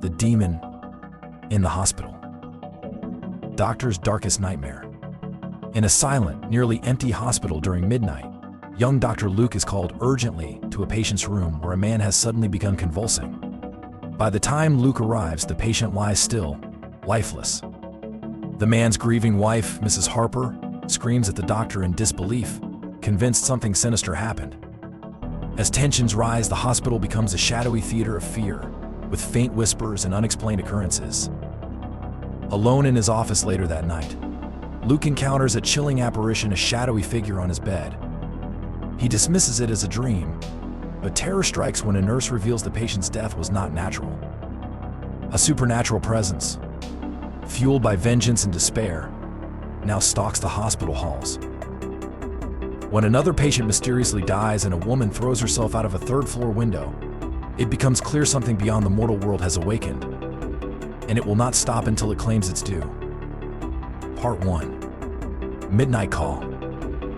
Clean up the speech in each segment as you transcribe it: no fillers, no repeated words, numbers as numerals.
The demon in the hospital. Doctor's darkest nightmare. In a silent, nearly empty hospital during midnight, young Dr. Luke is called urgently to a patient's room where a man has suddenly begun convulsing. By the time Luke arrives, the patient lies still, lifeless. The man's grieving wife, Mrs. Harper, screams at the doctor in disbelief, convinced something sinister happened. As tensions rise, the hospital becomes a shadowy theater of fear, with faint whispers and unexplained occurrences. Alone in his office later that night, Luke encounters a chilling apparition, a shadowy figure on his bed. He dismisses it as a dream, but terror strikes when a nurse reveals the patient's death was not natural. A supernatural presence, fueled by vengeance and despair, now stalks the hospital halls. When another patient mysteriously dies and a woman throws herself out of a third-floor window, it becomes clear something beyond the mortal world has awakened, and it will not stop until it claims its due. Part 1. Midnight Call.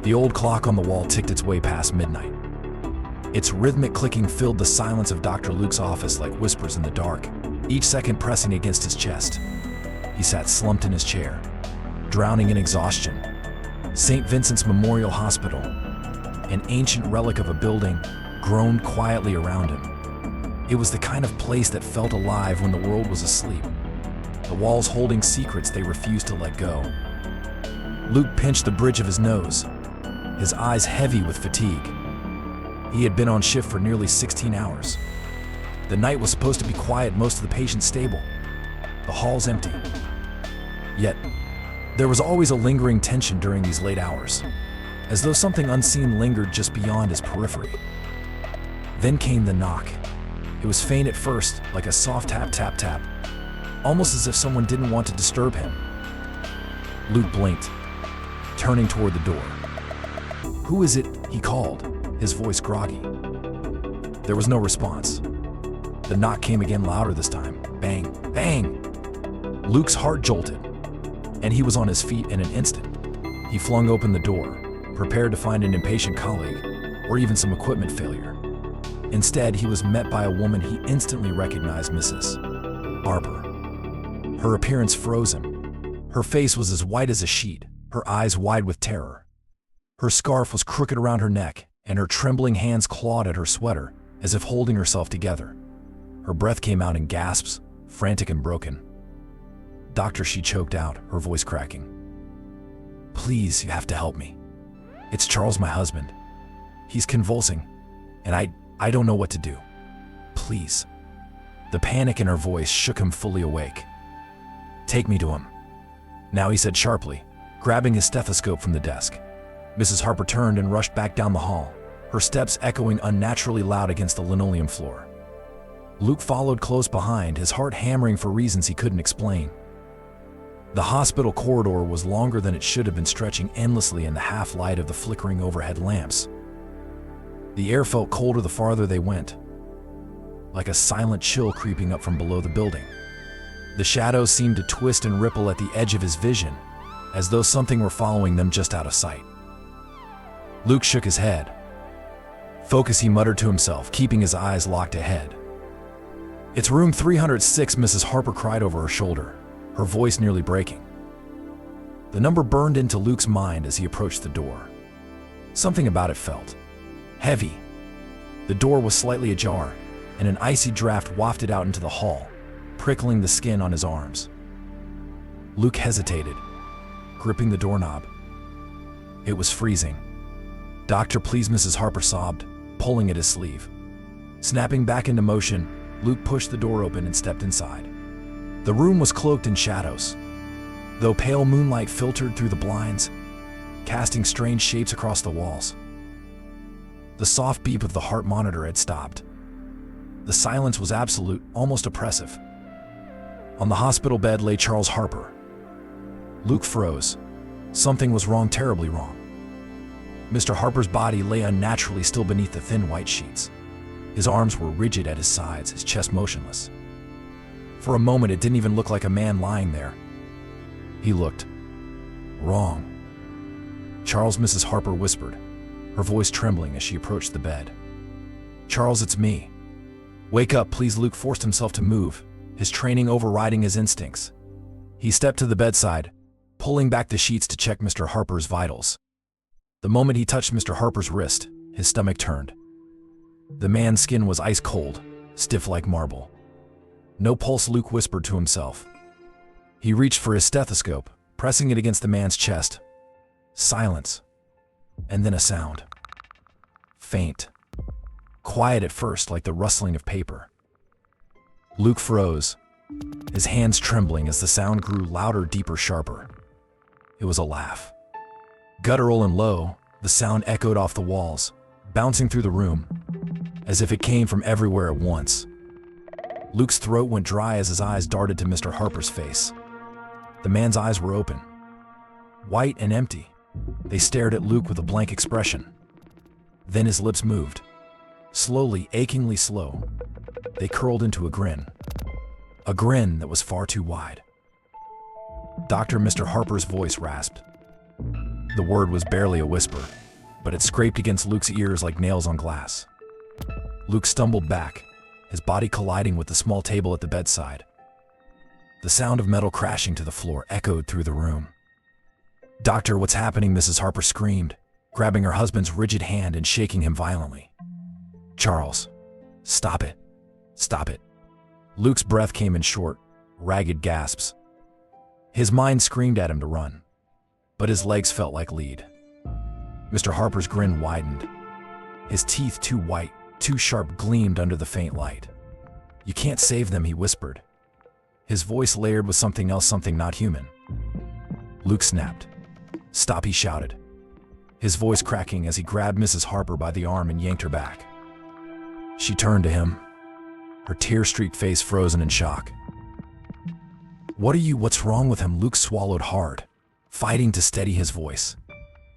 The old clock on the wall ticked its way past midnight. Its rhythmic clicking filled the silence of Dr. Luke's office like whispers in the dark, each second pressing against his chest. He sat slumped in his chair, drowning in exhaustion. St. Vincent's Memorial Hospital, an ancient relic of a building, groaned quietly around him. It was the kind of place that felt alive when the world was asleep, the walls holding secrets they refused to let go. Luke pinched the bridge of his nose, his eyes heavy with fatigue. He had been on shift for nearly 16 hours. The night was supposed to be quiet, most of the patients stable, the halls empty. Yet, there was always a lingering tension during these late hours, as though something unseen lingered just beyond his periphery. Then came the knock. It was faint at first, like a soft tap, tap, tap, almost as if someone didn't want to disturb him. Luke blinked, turning toward the door. "Who is it?" he called, his voice groggy. There was no response. The knock came again, louder this time. Bang, bang! Luke's heart jolted, and he was on his feet in an instant. He flung open the door, prepared to find an impatient colleague, or even some equipment failure. Instead, he was met by a woman he instantly recognized, Mrs. Harper. Her appearance froze him. Her face was as white as a sheet, her eyes wide with terror. Her scarf was crooked around her neck, and her trembling hands clawed at her sweater, as if holding herself together. Her breath came out in gasps, frantic and broken. "Doctor," she choked out, her voice cracking. "Please, you have to help me. It's Charles, my husband. He's convulsing, and I don't know what to do. Please." The panic in her voice shook him fully awake. "Take me to him now," he said sharply, grabbing his stethoscope from the desk. Mrs. Harper turned and rushed back down the hall, her steps echoing unnaturally loud against the linoleum floor. Luke followed close behind, his heart hammering for reasons he couldn't explain. The hospital corridor was longer than it should have been, stretching endlessly in the half-light of the flickering overhead lamps. The air felt colder the farther they went, like a silent chill creeping up from below the building. The shadows seemed to twist and ripple at the edge of his vision, as though something were following them just out of sight. Luke shook his head. "Focus," he muttered to himself, keeping his eyes locked ahead. "It's room 306, Mrs. Harper cried over her shoulder, her voice nearly breaking. The number burned into Luke's mind as he approached the door. Something about it felt heavy. The door was slightly ajar, and an icy draft wafted out into the hall, prickling the skin on his arms. Luke hesitated, gripping the doorknob. It was freezing. "Doctor, please," Mrs. Harper sobbed, pulling at his sleeve. Snapping back into motion, Luke pushed the door open and stepped inside. The room was cloaked in shadows, though pale moonlight filtered through the blinds, casting strange shapes across the walls. The soft beep of the heart monitor had stopped. The silence was absolute, almost oppressive. On the hospital bed lay Charles Harper. Luke froze. Something was wrong, terribly wrong. Mr. Harper's body lay unnaturally still beneath the thin white sheets. His arms were rigid at his sides, his chest motionless. For a moment, it didn't even look like a man lying there. He looked wrong. "Charles," Mrs. Harper whispered, her voice trembling as she approached the bed. "Charles, it's me. Wake up, please." Luke forced himself to move, his training overriding his instincts. He stepped to the bedside, pulling back the sheets to check Mr. Harper's vitals. The moment he touched Mr. Harper's wrist, his stomach turned. The man's skin was ice cold, stiff like marble. "No pulse," Luke whispered to himself. He reached for his stethoscope, pressing it against the man's chest. Silence. And then a sound. Faint. Quiet at first, like the rustling of paper. Luke froze, his hands trembling as the sound grew louder, deeper, sharper. It was a laugh. Guttural and low, the sound echoed off the walls, bouncing through the room, as if it came from everywhere at once. Luke's throat went dry as his eyes darted to Mr. Harper's face. The man's eyes were open, white and empty. They stared at Luke with a blank expression. Then his lips moved, slowly, achingly slow. They curled into a grin that was far too wide. "Doctor," Mr. Harper's voice rasped. The word was barely a whisper, but it scraped against Luke's ears like nails on glass. Luke stumbled back, his body colliding with the small table at the bedside. The sound of metal crashing to the floor echoed through the room. "Doctor, what's happening?" Mrs. Harper screamed, grabbing her husband's rigid hand and shaking him violently. "Charles, stop it. Stop it." Luke's breath came in short, ragged gasps. His mind screamed at him to run, but his legs felt like lead. Mr. Harper's grin widened. His teeth, too white, too sharp, gleamed under the faint light. "You can't save them," he whispered. His voice layered with something else, something not human. Luke snapped. "Stop," he shouted, his voice cracking as he grabbed Mrs. Harper by the arm and yanked her back. She turned to him, her tear-streaked face frozen in shock. What's wrong with him?" Luke swallowed hard, fighting to steady his voice.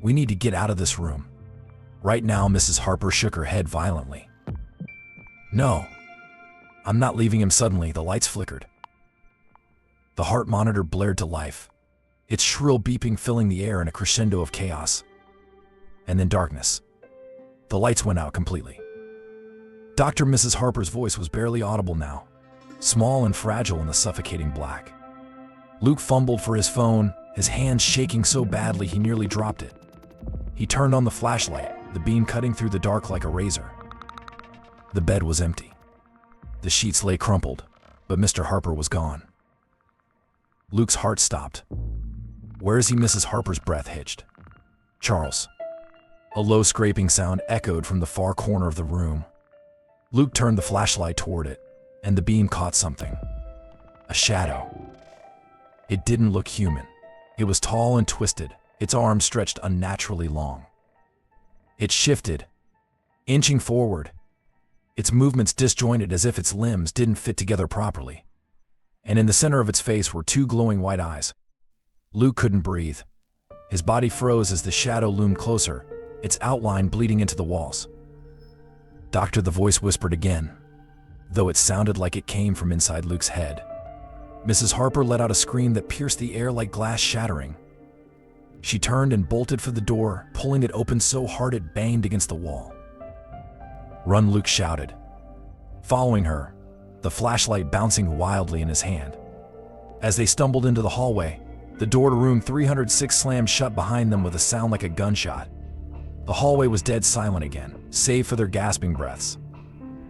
"We need to get out of this room. Right now." Mrs. Harper shook her head violently. "No, I'm not leaving him." Suddenly, the lights flickered. The heart monitor blared to life, its shrill beeping filling the air in a crescendo of chaos. And then darkness. The lights went out completely. "Doctor," Mrs. Harper's voice was barely audible now, small and fragile in the suffocating black. Luke fumbled for his phone, his hands shaking so badly he nearly dropped it. He turned on the flashlight, the beam cutting through the dark like a razor. The bed was empty. The sheets lay crumpled, but Mr. Harper was gone. Luke's heart stopped. "Where is he?" Mrs. Harper's breath hitched. "Charles." A low scraping sound echoed from the far corner of the room. Luke turned the flashlight toward it, and the beam caught something. A shadow. It didn't look human. It was tall and twisted, its arms stretched unnaturally long. It shifted, inching forward, its movements disjointed as if its limbs didn't fit together properly. And in the center of its face were two glowing white eyes. Luke couldn't breathe. His body froze as the shadow loomed closer, its outline bleeding into the walls. "Doctor," the voice whispered again, though it sounded like it came from inside Luke's head. Mrs. Harper let out a scream that pierced the air like glass shattering. She turned and bolted for the door, pulling it open so hard it banged against the wall. "Run," Luke shouted, following her, the flashlight bouncing wildly in his hand. As they stumbled into the hallway, the door to room 306 slammed shut behind them with a sound like a gunshot. The hallway was dead silent again, save for their gasping breaths.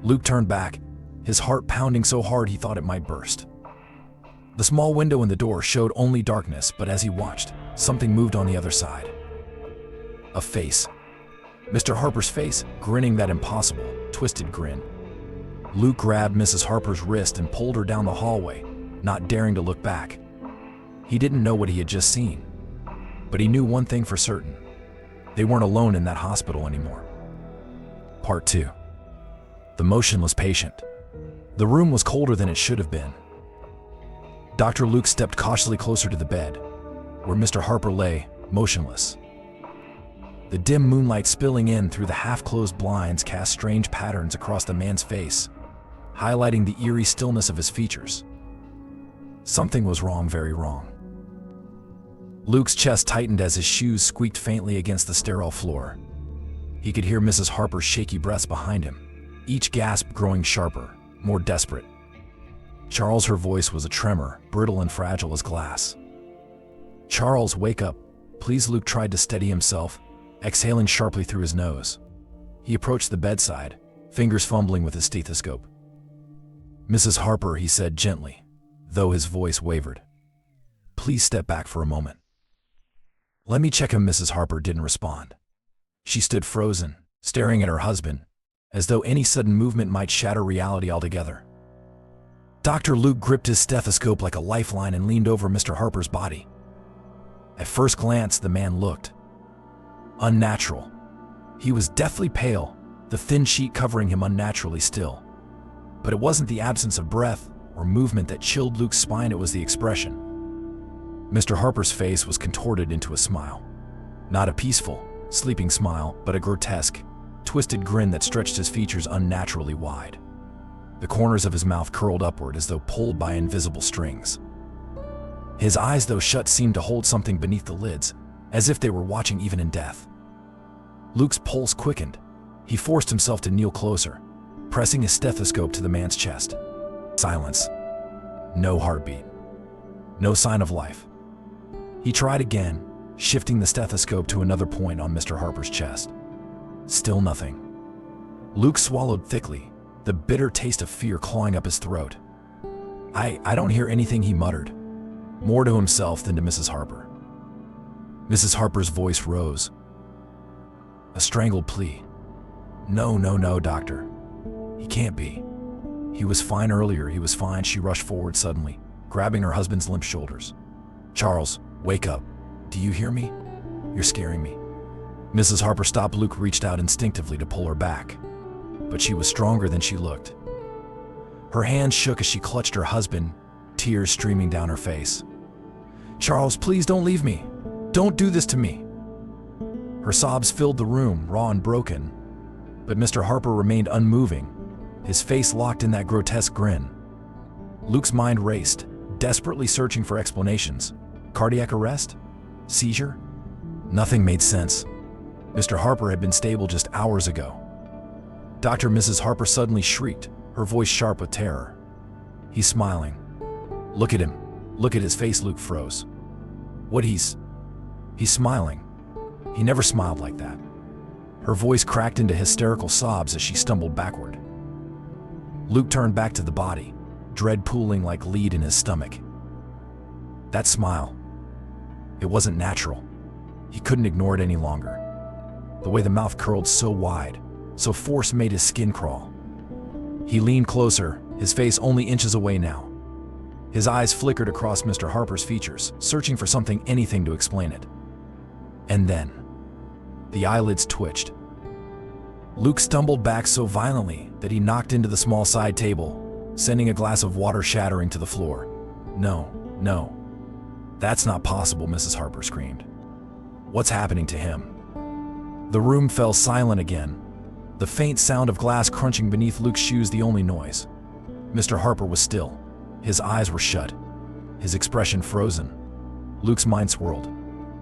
Luke turned back, his heart pounding so hard he thought it might burst. The small window in the door showed only darkness, but as he watched, something moved on the other side. A face. Mr. Harper's face, grinning that impossible, twisted grin. Luke grabbed Mrs. Harper's wrist and pulled her down the hallway, not daring to look back. He didn't know what he had just seen, but he knew one thing for certain. They weren't alone in that hospital anymore. Part 2. The motionless patient. The room was colder than it should have been. Dr. Luke stepped cautiously closer to the bed, where Mr. Harper lay, motionless. The dim moonlight spilling in through the half-closed blinds cast strange patterns across the man's face, highlighting the eerie stillness of his features. Something was wrong, very wrong. Luke's chest tightened as his shoes squeaked faintly against the sterile floor. He could hear Mrs. Harper's shaky breaths behind him, each gasp growing sharper, more desperate. Charles, her voice was a tremor, brittle and fragile as glass. "Charles, wake up. Please." Luke tried to steady himself, exhaling sharply through his nose. He approached the bedside, fingers fumbling with his stethoscope. "Mrs. Harper," he said gently, though his voice wavered. "Please step back for a moment." "Let me check him." Mrs. Harper didn't respond. She stood frozen, staring at her husband, as though any sudden movement might shatter reality altogether. Dr. Luke gripped his stethoscope like a lifeline and leaned over Mr. Harper's body. At first glance, the man looked unnatural. He was deathly pale, the thin sheet covering him unnaturally still. But it wasn't the absence of breath or movement that chilled Luke's spine, it was the expression. Mr. Harper's face was contorted into a smile. Not a peaceful, sleeping smile, but a grotesque, twisted grin that stretched his features unnaturally wide. The corners of his mouth curled upward as though pulled by invisible strings. His eyes, though shut, seemed to hold something beneath the lids, as if they were watching even in death. Luke's pulse quickened. He forced himself to kneel closer, pressing his stethoscope to the man's chest. Silence. No heartbeat. No sign of life. He tried again, shifting the stethoscope to another point on Mr. Harper's chest. Still nothing. Luke swallowed thickly, the bitter taste of fear clawing up his throat. I don't hear anything," he muttered, more to himself than to Mrs. Harper. Mrs. Harper's voice rose. A strangled plea. No, doctor. He can't be. He was fine earlier, he was fine." She rushed forward suddenly, grabbing her husband's limp shoulders. "Charles, wake up. Do you hear me? You're scaring me." Mrs. Harper stopped. Luke reached out instinctively to pull her back, but she was stronger than she looked. Her hands shook as she clutched her husband, tears streaming down her face. "Charles, please don't leave me. Don't do this to me." Her sobs filled the room, raw and broken, but Mr. Harper remained unmoving, his face locked in that grotesque grin. Luke's mind raced, desperately searching for explanations. Cardiac arrest? Seizure? Nothing made sense. Mr. Harper had been stable just hours ago. Dr. Mrs. Harper suddenly shrieked, her voice sharp with terror. "He's smiling. Look at him. Look at his face." Luke froze. "What, he's smiling? He never smiled like that." Her voice cracked into hysterical sobs as she stumbled backward. Luke turned back to the body, dread pooling like lead in his stomach. That smile. It wasn't natural. He couldn't ignore it any longer. The way the mouth curled so wide, so force made his skin crawl. He leaned closer, his face only inches away now. His eyes flickered across Mr. Harper's features, searching for something, anything to explain it. And then, the eyelids twitched. Luke stumbled back so violently that he knocked into the small side table, sending a glass of water shattering to the floor. No. That's not possible," Mrs. Harper screamed. "What's happening to him?" The room fell silent again, the faint sound of glass crunching beneath Luke's shoes the only noise. Mr. Harper was still. His eyes were shut, his expression frozen. Luke's mind swirled.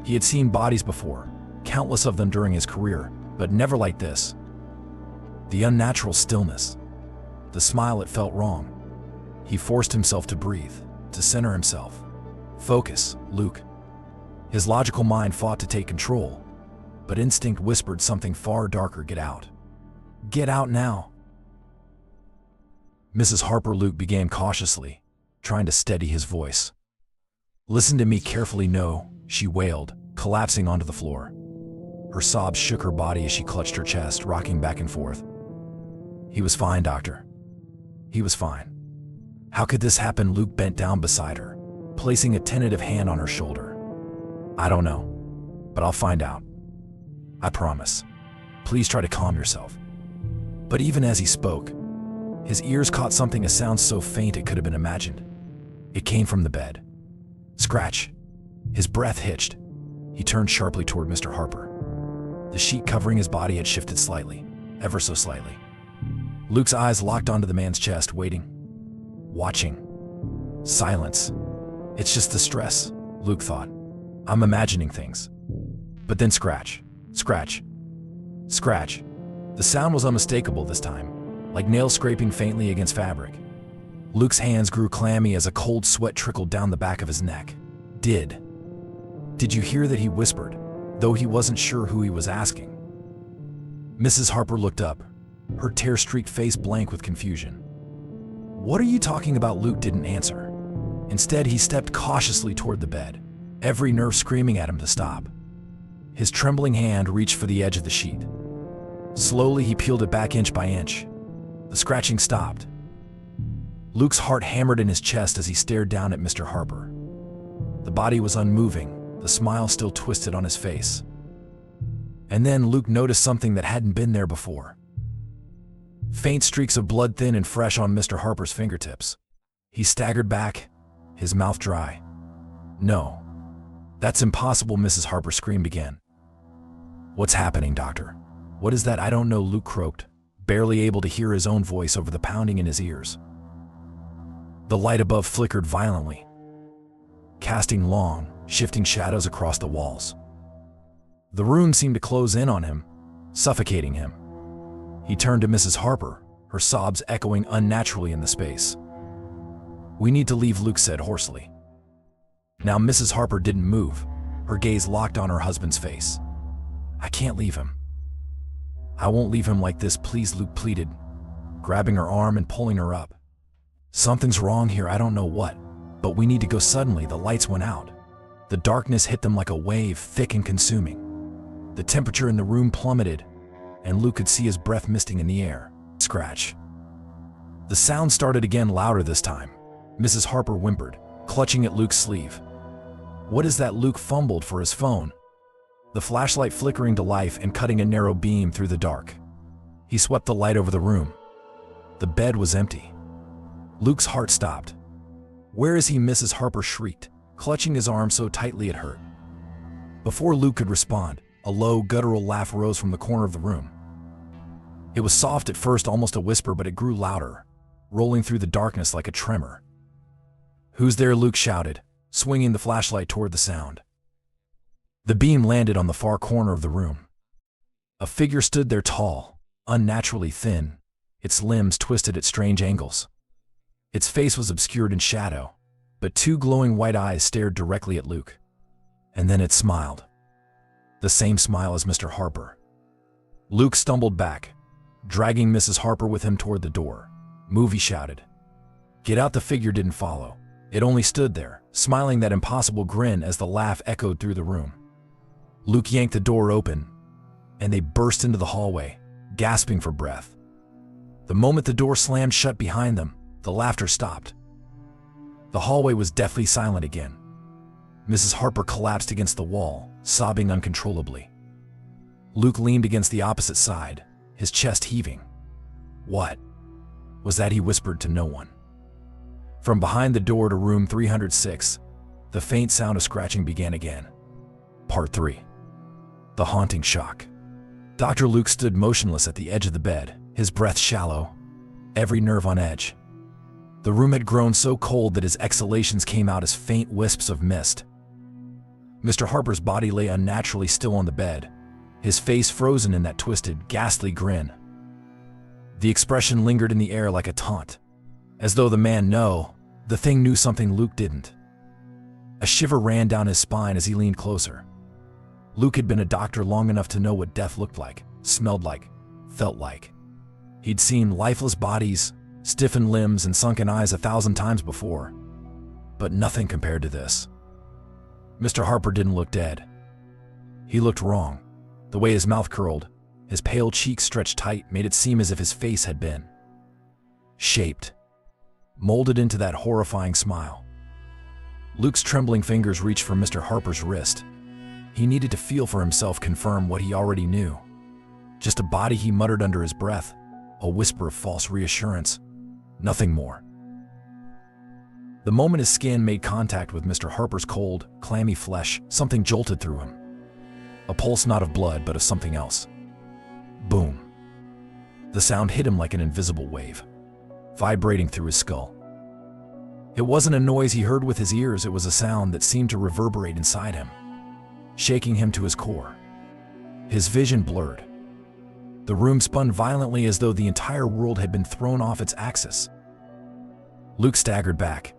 He had seen bodies before, countless of them during his career, but never like this. The unnatural stillness. The smile, it felt wrong. He forced himself to breathe, to center himself. Focus, Luke. His logical mind fought to take control, but instinct whispered something far darker. Get out. Get out now. Mrs. Harper, Luke began cautiously, trying to steady his voice. "Listen to me carefully." "No," she wailed, collapsing onto the floor. Her sobs shook her body as she clutched her chest, rocking back and forth. "He was fine, doctor. He was fine." How could this happen? Luke bent down beside her, placing a tentative hand on her shoulder. "I don't know, but I'll find out. I promise. Please try to calm yourself." But even as he spoke, his ears caught something, a sound so faint it could have been imagined. It came from the bed. Scratch. His breath hitched. He turned sharply toward Mr. Harper. The sheet covering his body had shifted slightly, ever so slightly. Luke's eyes locked onto the man's chest, waiting, watching. Silence. It's just the stress, Luke thought. I'm imagining things. But then scratch, scratch, scratch. The sound was unmistakable this time, like nails scraping faintly against fabric. Luke's hands grew clammy as a cold sweat trickled down the back of his neck. Did you hear that?" he whispered, though he wasn't sure who he was asking. Mrs. Harper looked up, her tear-streaked face blank with confusion. "What are you talking about?" Luke didn't answer. Instead, he stepped cautiously toward the bed, every nerve screaming at him to stop. His trembling hand reached for the edge of the sheet. Slowly, he peeled it back inch by inch. The scratching stopped. Luke's heart hammered in his chest as he stared down at Mr. Harper. The body was unmoving, the smile still twisted on his face. And then Luke noticed something that hadn't been there before. Faint streaks of blood, thin and fresh, on Mr. Harper's fingertips. He staggered back, his mouth dry. "No, that's impossible," Mrs. Harper screamed again. "What's happening, doctor? What is that?" "I don't know," Luke croaked, barely able to hear his own voice over the pounding in his ears. The light above flickered violently, casting long, shifting shadows across the walls. The room seemed to close in on him, suffocating him. He turned to Mrs. Harper, her sobs echoing unnaturally in the space. "We need to leave," Luke said hoarsely. Now Mrs. Harper didn't move, her gaze locked on her husband's face. "I can't leave him. I won't leave him like this, please," Luke pleaded, grabbing her arm and pulling her up. "Something's wrong here, I don't know what, but we need to go." Suddenly, the lights went out. The darkness hit them like a wave, thick and consuming. The temperature in the room plummeted, and Luke could see his breath misting in the air. Scratch. The sound started again, louder this time. Mrs. Harper whimpered, clutching at Luke's sleeve. "What is that?" Luke fumbled for his phone, the flashlight flickering to life and cutting a narrow beam through the dark. He swept the light over the room. The bed was empty. Luke's heart stopped. "Where is he?" Mrs. Harper shrieked, clutching his arm so tightly it hurt. Before Luke could respond, a low, guttural laugh rose from the corner of the room. It was soft at first, almost a whisper, but it grew louder, rolling through the darkness like a tremor. "Who's there?" Luke shouted, swinging the flashlight toward the sound. The beam landed on the far corner of the room. A figure stood there, tall, unnaturally thin, its limbs twisted at strange angles. Its face was obscured in shadow, but two glowing white eyes stared directly at Luke. And then it smiled. The same smile as Mr. Harper. Luke stumbled back, dragging Mrs. Harper with him toward the door. "Move," he shouted. "Get out." The figure didn't follow. It only stood there, smiling that impossible grin as the laugh echoed through the room. Luke yanked the door open, and they burst into the hallway, gasping for breath. The moment the door slammed shut behind them, the laughter stopped. The hallway was deathly silent again. Mrs. Harper collapsed against the wall, sobbing uncontrollably. Luke leaned against the opposite side, his chest heaving. "What was that?" he whispered to no one. From behind the door to room 306, the faint sound of scratching began again. Part 3. The Haunting Shock. Dr. Luke stood motionless at the edge of the bed, his breath shallow, every nerve on edge. The room had grown so cold that his exhalations came out as faint wisps of mist. Mr. Harper's body lay unnaturally still on the bed, his face frozen in that twisted, ghastly grin. The expression lingered in the air like a taunt, as though the thing knew something Luke didn't. A shiver ran down his spine as he leaned closer. Luke had been a doctor long enough to know what death looked like, smelled like, felt like. He'd seen lifeless bodies, stiffened limbs, and sunken eyes 1,000 times before, but nothing compared to this. Mr. Harper didn't look dead. He looked wrong. The way his mouth curled, his pale cheeks stretched tight, made it seem as if his face had been shaped, molded into that horrifying smile. Luke's trembling fingers reached for Mr. Harper's wrist. He needed to feel for himself, confirm what he already knew. Just a body, he muttered under his breath, a whisper of false reassurance, nothing more. The moment his skin made contact with Mr. Harper's cold, clammy flesh, something jolted through him. A pulse, not of blood, but of something else. Boom. The sound hit him like an invisible wave, vibrating through his skull. It wasn't a noise he heard with his ears, it was a sound that seemed to reverberate inside him, shaking him to his core. His vision blurred. The room spun violently as though the entire world had been thrown off its axis. Luke staggered back,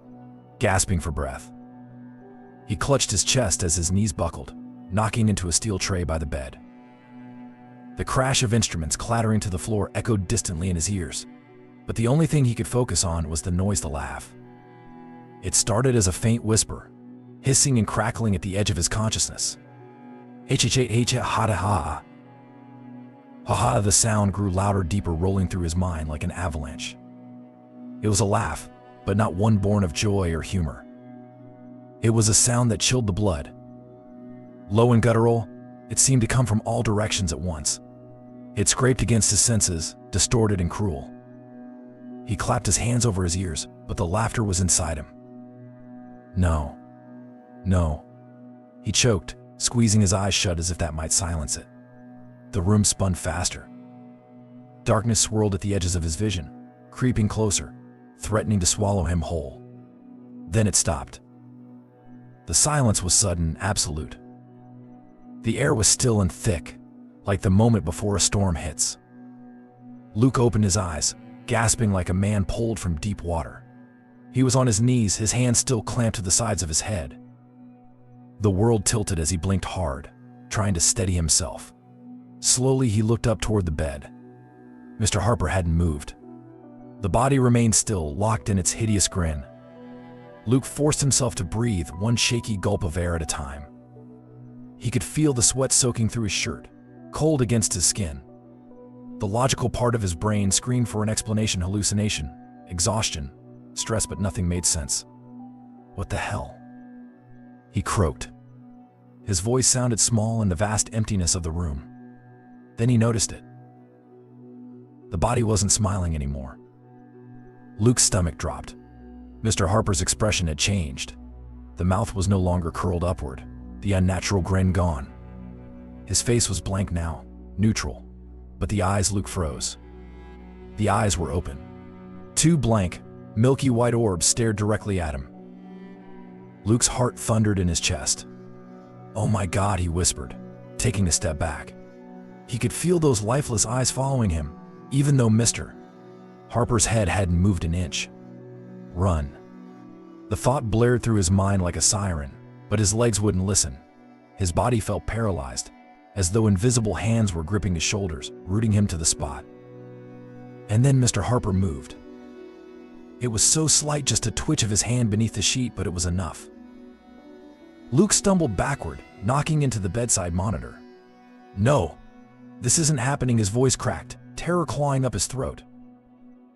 gasping for breath. He clutched his chest as his knees buckled, knocking into a steel tray by the bed. The crash of instruments clattering to the floor echoed distantly in his ears, but the only thing he could focus on was the noise the laugh. It started as a faint whisper, hissing and crackling at the edge of his consciousness. Ha-ha-ha. Ha-ha, the sound grew louder, deeper, rolling through his mind like an avalanche. It was a laugh, but not one born of joy or humor. It was a sound that chilled the blood. Low and guttural, it seemed to come from all directions at once. It scraped against his senses, distorted and cruel. He clapped his hands over his ears, but the laughter was inside him. No. He choked, squeezing his eyes shut as if that might silence it. The room spun faster. Darkness swirled at the edges of his vision, creeping closer, threatening to swallow him whole. Then it stopped. The silence was sudden, absolute. The air was still and thick, like the moment before a storm hits. Luke opened his eyes, gasping like a man pulled from deep water. He was on his knees, his hands still clamped to the sides of his head. The world tilted as he blinked hard, trying to steady himself. Slowly, he looked up toward the bed. Mr. Harper hadn't moved. The body remained still, locked in its hideous grin. Luke forced himself to breathe, one shaky gulp of air at a time. He could feel the sweat soaking through his shirt, cold against his skin. The logical part of his brain screamed for an explanation: hallucination, exhaustion, stress, but nothing made sense. What the hell? He croaked. His voice sounded small in the vast emptiness of the room. Then he noticed it. The body wasn't smiling anymore. Luke's stomach dropped. Mr. Harper's expression had changed. The mouth was no longer curled upward, the unnatural grin gone. His face was blank now, neutral, but the eyes Luke froze. The eyes were open. Two blank, milky white orbs stared directly at him. Luke's heart thundered in his chest. "Oh my God," he whispered, taking a step back. He could feel those lifeless eyes following him, even though Mr. Harper's head hadn't moved an inch. Run. The thought blared through his mind like a siren, but his legs wouldn't listen. His body felt paralyzed, as though invisible hands were gripping his shoulders, rooting him to the spot. And then Mr. Harper moved. It was so slight, just a twitch of his hand beneath the sheet, but it was enough. Luke stumbled backward, knocking into the bedside monitor. "No, this isn't happening," his voice cracked, terror clawing up his throat.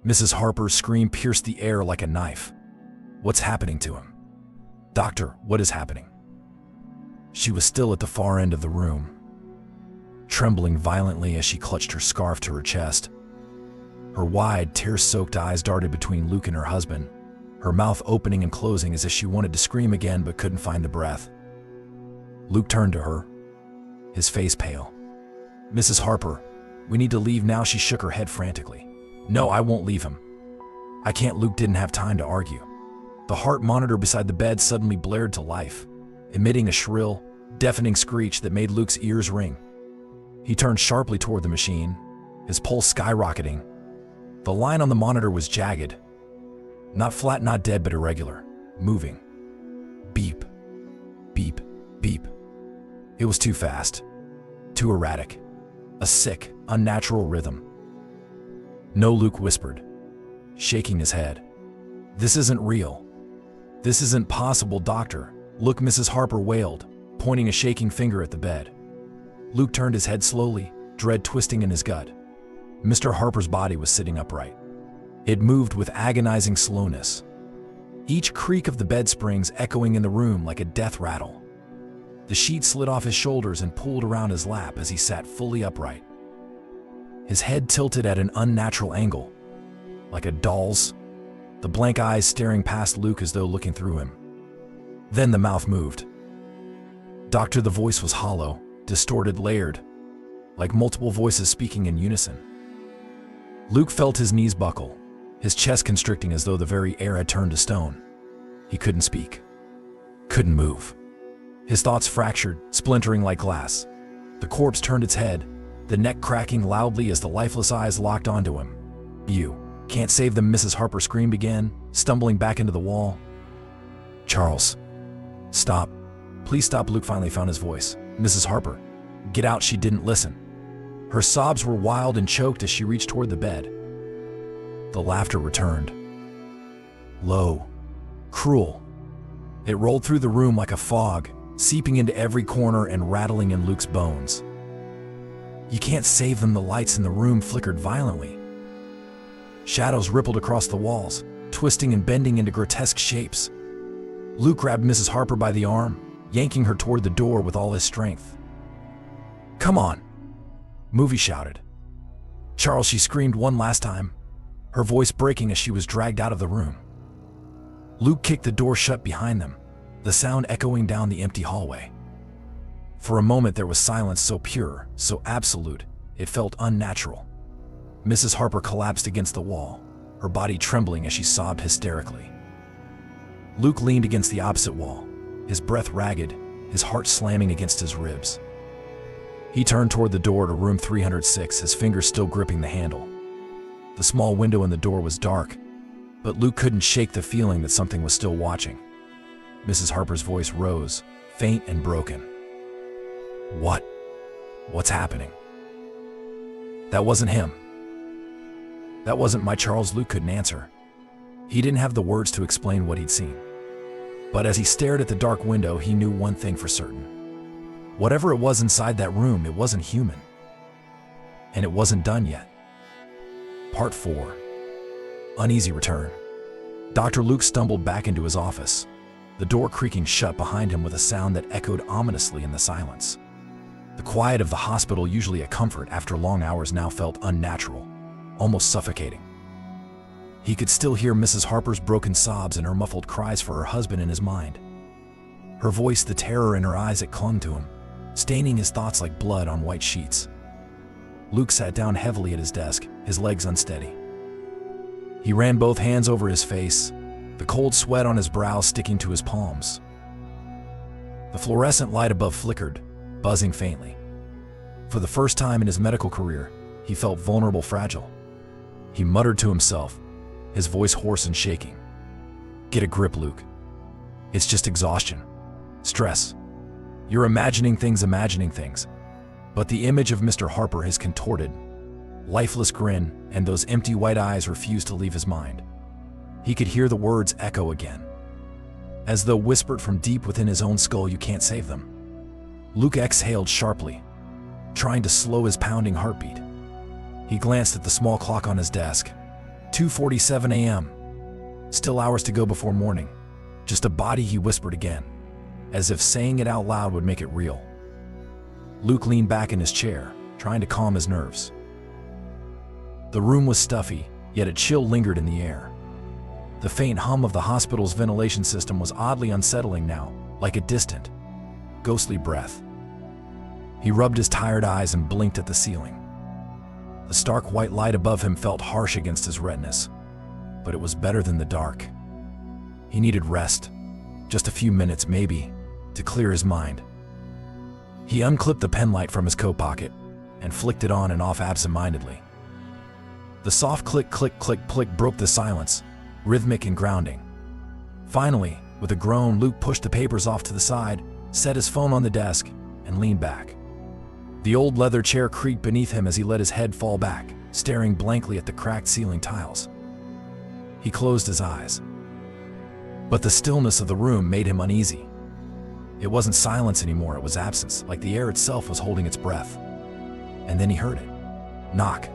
Mrs. Harper's scream pierced the air like a knife. "What's happening to him? Doctor, what is happening?" She was still at the far end of the room, trembling violently as she clutched her scarf to her chest. Her wide, tear-soaked eyes darted between Luke and her husband, her mouth opening and closing as if she wanted to scream again but couldn't find the breath. Luke turned to her, his face pale. "Mrs. Harper, we need to leave now." She shook her head frantically. "No, I won't leave him. I can't." Luke didn't have time to argue. The heart monitor beside the bed suddenly blared to life, emitting a shrill, deafening screech that made Luke's ears ring. He turned sharply toward the machine, his pulse skyrocketing. The line on the monitor was jagged. Not flat, not dead, but irregular, moving. Beep, beep, beep. It was too fast, too erratic, a sick, unnatural rhythm. "No," Luke whispered, shaking his head. "This isn't real. This isn't possible, doctor." "Look," Mrs. Harper wailed, pointing a shaking finger at the bed. Luke turned his head slowly, dread twisting in his gut. Mr. Harper's body was sitting upright. It moved with agonizing slowness, each creak of the bed springs echoing in the room like a death rattle. The sheet slid off his shoulders and pulled around his lap as he sat fully upright. His head tilted at an unnatural angle, like a doll's, the blank eyes staring past Luke as though looking through him. Then the mouth moved. "Doctor," the voice was hollow, distorted, layered, like multiple voices speaking in unison. Luke felt his knees buckle, his chest constricting as though the very air had turned to stone. He couldn't speak, couldn't move. His thoughts fractured, splintering like glass. The corpse turned its head, the neck cracking loudly as the lifeless eyes locked onto him. "You Can't save them, Mrs. Harper screamed again, stumbling back into the wall. Charles, stop. Please stop. Luke finally found his voice. Mrs. Harper, get out. She didn't listen. Her sobs were wild and choked as she reached toward the bed. The laughter returned. Low, cruel. It rolled through the room like a fog, seeping into every corner and rattling in Luke's bones. You can't save them. The lights in the room flickered violently. Shadows rippled across the walls, twisting and bending into grotesque shapes. Luke grabbed Mrs. Harper by the arm, yanking her toward the door with all his strength. Come on, Movie shouted. Charles, she screamed one last time, her voice breaking as she was dragged out of the room. Luke kicked the door shut behind them, the sound echoing down the empty hallway. For a moment there was silence so pure, so absolute, it felt unnatural. Mrs. Harper collapsed against the wall, her body trembling as she sobbed hysterically. Luke leaned against the opposite wall, his breath ragged, his heart slamming against his ribs. He turned toward the door to room 306, his fingers still gripping the handle. The small window in the door was dark, but Luke couldn't shake the feeling that something was still watching. Mrs. Harper's voice rose, faint and broken. What's happening? That wasn't him. That wasn't my Charles. Luke couldn't answer. He didn't have the words to explain what he'd seen. But as he stared at the dark window, he knew one thing for certain. Whatever it was inside that room, it wasn't human. And it wasn't done yet. Part 4. Uneasy return. Dr. Luke stumbled back into his office, the door creaking shut behind him with a sound that echoed ominously in the silence. The quiet of the hospital, usually a comfort after long hours, now felt unnatural, almost suffocating. He could still hear Mrs. Harper's broken sobs and her muffled cries for her husband in his mind. Her voice, the terror in her eyes that clung to him, staining his thoughts like blood on white sheets. Luke sat down heavily at his desk, his legs unsteady. He ran both hands over his face, the cold sweat on his brow sticking to his palms. The fluorescent light above flickered, buzzing faintly. For the first time in his medical career, he felt vulnerable, fragile. He muttered to himself, his voice hoarse and shaking. Get a grip, Luke. It's just exhaustion. Stress. You're imagining things. But the image of Mr. Harper, his contorted, lifeless grin, and those empty white eyes refused to leave his mind. He could hear the words echo again, as though whispered from deep within his own skull. You can't save them. Luke exhaled sharply, trying to slow his pounding heartbeat. He glanced at the small clock on his desk. 2:47 a.m. Still hours to go before morning. Just a body, he whispered again, as if saying it out loud would make it real. Luke leaned back in his chair, trying to calm his nerves. The room was stuffy, yet a chill lingered in the air. The faint hum of the hospital's ventilation system was oddly unsettling now, like a distant, ghostly breath. He rubbed his tired eyes and blinked at the ceiling. The stark white light above him felt harsh against his retinas, but it was better than the dark. He needed rest, just a few minutes maybe, to clear his mind. He unclipped the penlight from his coat pocket and flicked it on and off absent-mindedly. The soft click, click, click, click broke the silence, rhythmic and grounding. Finally, with a groan, Luke pushed the papers off to the side, set his phone on the desk, and leaned back. The old leather chair creaked beneath him as he let his head fall back, staring blankly at the cracked ceiling tiles. He closed his eyes. But the stillness of the room made him uneasy. It wasn't silence anymore, it was absence, like the air itself was holding its breath. And then he heard it. Knock.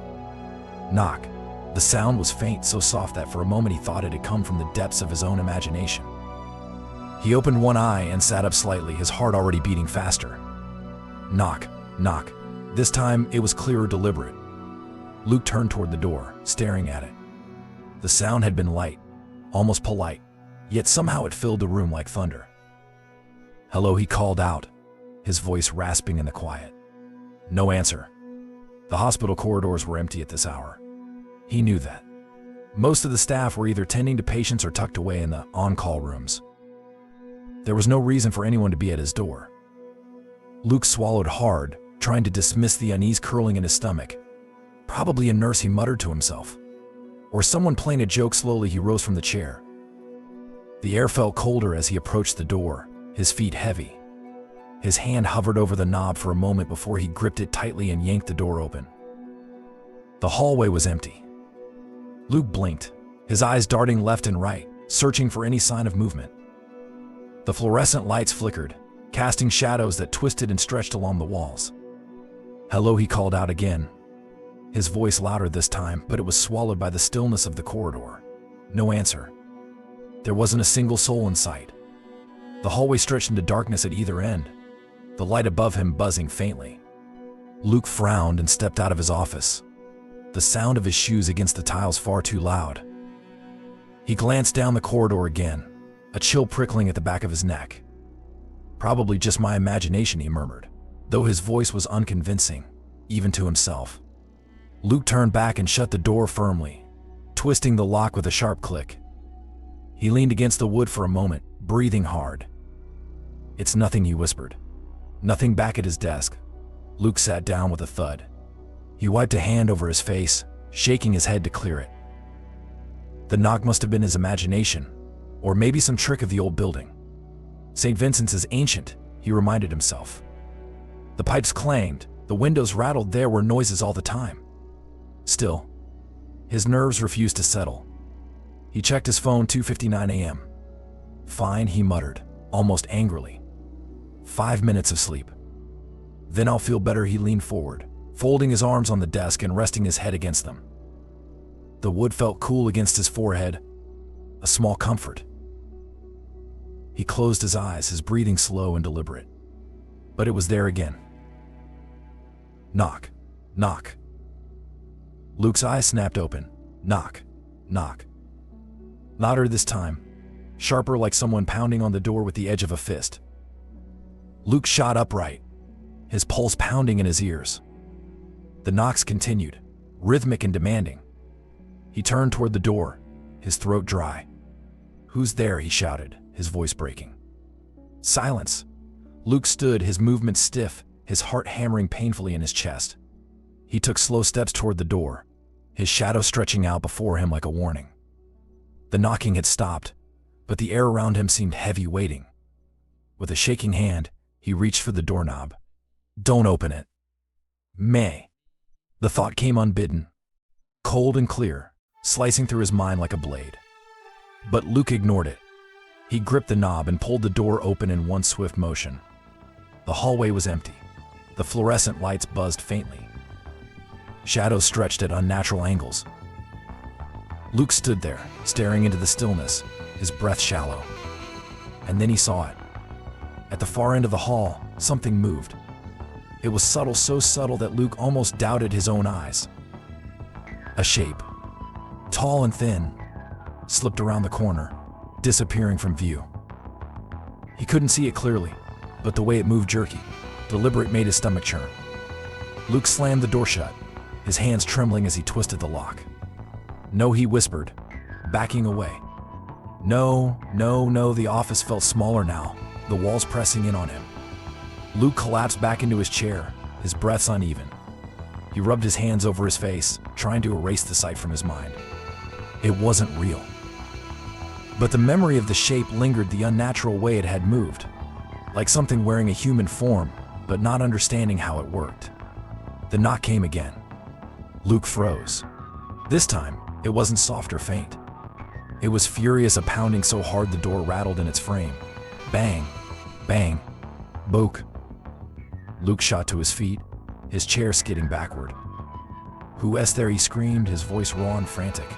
Knock. The sound was faint, so soft that for a moment he thought it had come from the depths of his own imagination. He opened one eye and sat up slightly, his heart already beating faster. Knock. Knock. This time it was clearer, deliberate. Luke turned toward the door, staring at it. The sound had been light, almost polite, yet somehow it filled the room like thunder. Hello, he called out, his voice rasping in the quiet. No answer. The hospital corridors were empty at this hour. He knew that. Most of the staff were either tending to patients or tucked away in the on-call rooms. There was no reason for anyone to be at his door. Luke swallowed hard, trying to dismiss the unease curling in his stomach. Probably a nurse, he muttered to himself. Or someone playing a joke? Slowly he rose from the chair. The air felt colder as he approached the door, his feet heavy. His hand hovered over the knob for a moment before he gripped it tightly and yanked the door open. The hallway was empty. Luke blinked, his eyes darting left and right, searching for any sign of movement. The fluorescent lights flickered, casting shadows that twisted and stretched along the walls. "Hello," he called out again, his voice louder this time, but it was swallowed by the stillness of the corridor. No answer. There wasn't a single soul in sight. The hallway stretched into darkness at either end, the light above him buzzing faintly. Luke frowned and stepped out of his office, the sound of his shoes against the tiles far too loud. He glanced down the corridor again, a chill prickling at the back of his neck. "Probably just my imagination," he murmured, though his voice was unconvincing, even to himself. Luke turned back and shut the door firmly, twisting the lock with a sharp click. He leaned against the wood for a moment, breathing hard. "It's nothing," he whispered. Nothing back at his desk. Luke sat down with a thud. He wiped a hand over his face, shaking his head to clear it. The knock must have been his imagination, or maybe some trick of the old building. St. Vincent's is ancient, he reminded himself. The pipes clanged, the windows rattled, there were noises all the time. Still, his nerves refused to settle. He checked his phone. 2:59 a.m. "Fine," he muttered, almost angrily. 5 minutes of sleep. Then I'll feel better. He leaned forward, folding his arms on the desk and resting his head against them. The wood felt cool against his forehead, a small comfort. He closed his eyes, his breathing slow and deliberate. But it was there again. Knock, knock. Luke's eyes snapped open. Knock, knock. Louder this time, sharper, like someone pounding on the door with the edge of a fist. Luke shot upright, his pulse pounding in his ears. The knocks continued, rhythmic and demanding. He turned toward the door, his throat dry. "Who's there?" he shouted, his voice breaking. Silence. Luke stood, his movements stiff, his heart hammering painfully in his chest. He took slow steps toward the door, his shadow stretching out before him like a warning. The knocking had stopped, but the air around him seemed heavy, waiting. With a shaking hand, he reached for the doorknob. "Don't open it." "May." The thought came unbidden, cold and clear, slicing through his mind like a blade. But Luke ignored it. He gripped the knob and pulled the door open in one swift motion. The hallway was empty. The fluorescent lights buzzed faintly. Shadows stretched at unnatural angles. Luke stood there, staring into the stillness, his breath shallow. And then he saw it. At the far end of the hall, something moved. It was subtle, so subtle that Luke almost doubted his own eyes. A shape, tall and thin, slipped around the corner, disappearing from view. He couldn't see it clearly, but the way it moved, jerky, deliberate, made his stomach churn. Luke slammed the door shut, his hands trembling as he twisted the lock. "No," he whispered, backing away. "No, no, no." The office felt smaller now, the walls pressing in on him. Luke collapsed back into his chair, his breaths uneven. He rubbed his hands over his face, trying to erase the sight from his mind. It wasn't real. But the memory of the shape lingered, the unnatural way it had moved, like something wearing a human form, but not understanding how it worked. The knock came again. Luke froze. This time, it wasn't soft or faint. It was furious, a pounding so hard the door rattled in its frame. Bang, bang, book. Luke shot to his feet, his chair skidding backward. "Who's there?" he screamed, his voice raw and frantic.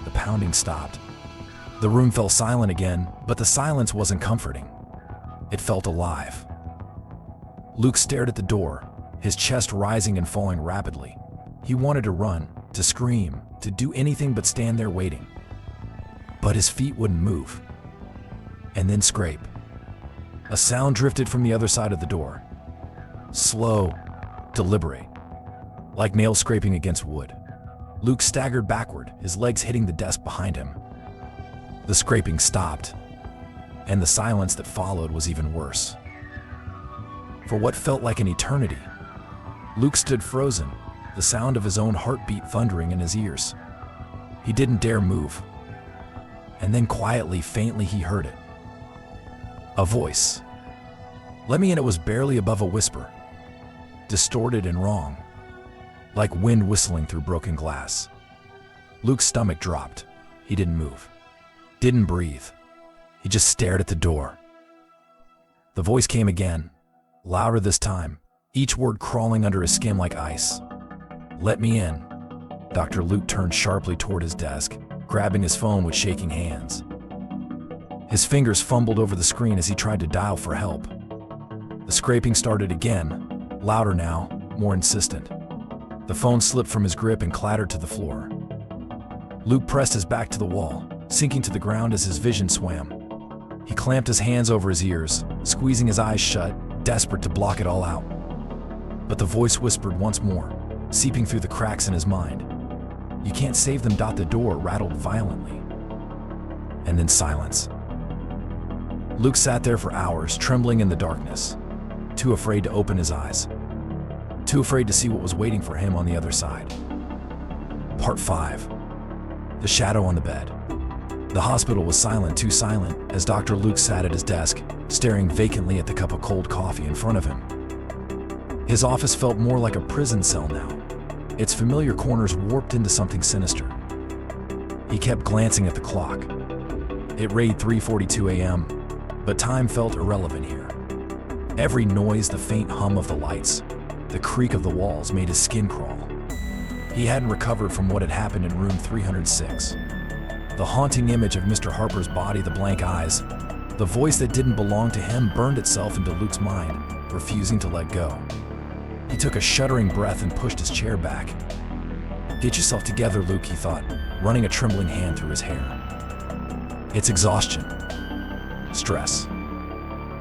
The pounding stopped. The room fell silent again, but the silence wasn't comforting. It felt alive. Luke stared at the door, his chest rising and falling rapidly. He wanted to run, to scream, to do anything but stand there waiting. But his feet wouldn't move. And then scrape. A sound drifted from the other side of the door. Slow, deliberate, like nails scraping against wood. Luke staggered backward, his legs hitting the desk behind him. The scraping stopped, and the silence that followed was even worse. For what felt like an eternity, Luke stood frozen, the sound of his own heartbeat thundering in his ears. He didn't dare move. And then quietly, faintly, he heard it. A voice. Let me in. It was barely above a whisper, distorted and wrong, like wind whistling through broken glass. Luke's stomach dropped. He didn't move, didn't breathe. He just stared at the door. The voice came again, louder this time, each word crawling under his skin like ice. Let me in. Dr. Luke turned sharply toward his desk, grabbing his phone with shaking hands. His fingers fumbled over the screen as he tried to dial for help. The scraping started again, louder now, more insistent. The phone slipped from his grip and clattered to the floor. Luke pressed his back to the wall, sinking to the ground as his vision swam. He clamped his hands over his ears, squeezing his eyes shut, desperate to block it all out. But the voice whispered once more, seeping through the cracks in his mind. You can't save them. The door rattled violently. And then silence. Luke sat there for hours, trembling in the darkness, too afraid to open his eyes, too afraid to see what was waiting for him on the other side. Part 5. The shadow on the bed. The hospital was silent, too silent, as Dr. Luke sat at his desk, staring vacantly at the cup of cold coffee in front of him. His office felt more like a prison cell now, its familiar corners warped into something sinister. He kept glancing at the clock. It read 3:42 a.m., but time felt irrelevant here. Every noise, the faint hum of the lights, the creak of the walls made his skin crawl. He hadn't recovered from what had happened in room 306. The haunting image of Mr. Harper's body, the blank eyes, the voice that didn't belong to him burned itself into Luke's mind, refusing to let go. He took a shuddering breath and pushed his chair back. Get yourself together, Luke, he thought, running a trembling hand through his hair. It's exhaustion. Stress.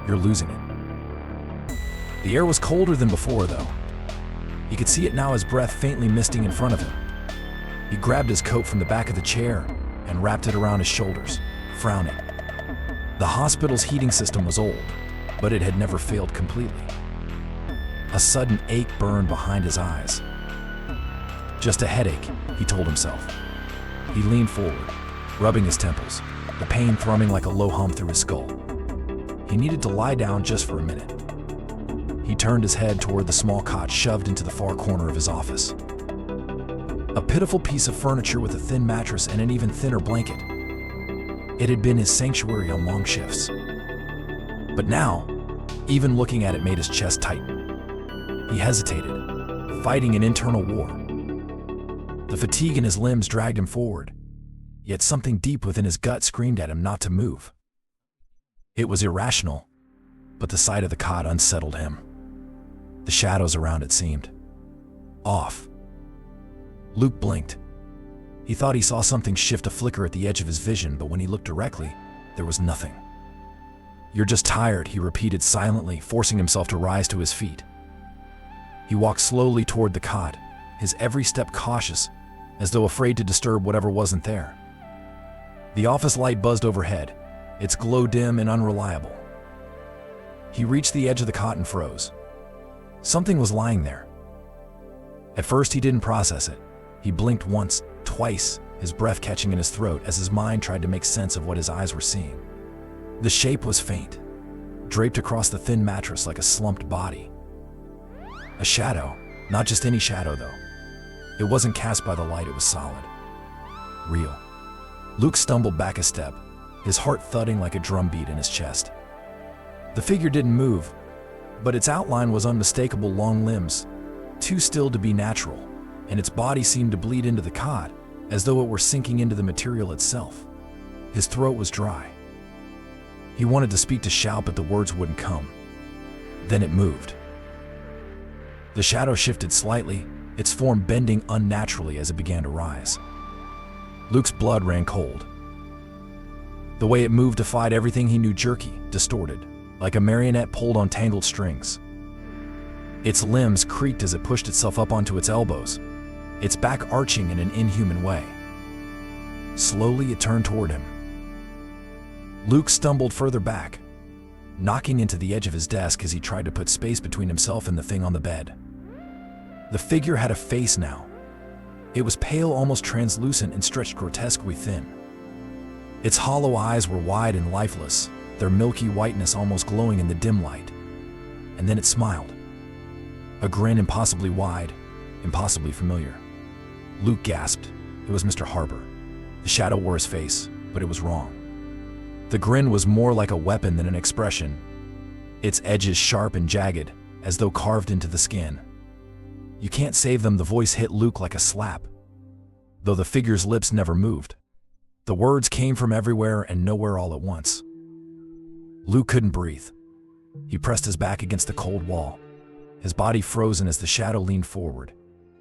You're losing it. The air was colder than before, though. He could see it now, his breath faintly misting in front of him. He grabbed his coat from the back of the chair and wrapped it around his shoulders, frowning. The hospital's heating system was old, but it had never failed completely. A sudden ache burned behind his eyes. Just a headache, he told himself. He leaned forward, rubbing his temples, the pain thrumming like a low hum through his skull. He needed to lie down just for a minute. He turned his head toward the small cot shoved into the far corner of his office. A pitiful piece of furniture with a thin mattress and an even thinner blanket. It had been his sanctuary on long shifts. But now, even looking at it made his chest tighten. He hesitated, fighting an internal war. The fatigue in his limbs dragged him forward, yet something deep within his gut screamed at him not to move. It was irrational, but the sight of the cot unsettled him. The shadows around it seemed off. Luke blinked. He thought he saw something shift, a flicker at the edge of his vision, but when he looked directly, there was nothing. You're just tired, he repeated silently, forcing himself to rise to his feet. He walked slowly toward the cot, his every step cautious, as though afraid to disturb whatever wasn't there. The office light buzzed overhead, its glow dim and unreliable. He reached the edge of the cot and froze. Something was lying there. At first he didn't process it. He blinked once, twice, his breath catching in his throat as his mind tried to make sense of what his eyes were seeing. The shape was faint, draped across the thin mattress like a slumped body. A shadow, not just any shadow though. It wasn't cast by the light, it was solid. Real. Luke stumbled back a step, his heart thudding like a drumbeat in his chest. The figure didn't move, but its outline was unmistakable: long limbs, too still to be natural, and its body seemed to bleed into the cot, as though it were sinking into the material itself. His throat was dry. He wanted to speak, to shout, but the words wouldn't come. Then it moved. The shadow shifted slightly, its form bending unnaturally as it began to rise. Luke's blood ran cold. The way it moved defied everything he knew, jerky, distorted, like a marionette pulled on tangled strings. Its limbs creaked as it pushed itself up onto its elbows, its back arching in an inhuman way. Slowly it turned toward him. Luke stumbled further back, knocking into the edge of his desk as he tried to put space between himself and the thing on the bed. The figure had a face now. It was pale, almost translucent, and stretched grotesquely thin. Its hollow eyes were wide and lifeless, their milky whiteness almost glowing in the dim light. And then it smiled. A grin impossibly wide, impossibly familiar. Luke gasped. It was Mr. Harbour. The shadow wore his face, but it was wrong. The grin was more like a weapon than an expression, its edges sharp and jagged, as though carved into the skin. "You can't save them," the voice hit Luke like a slap, though the figure's lips never moved. The words came from everywhere and nowhere all at once. Luke couldn't breathe. He pressed his back against the cold wall, his body frozen as the shadow leaned forward,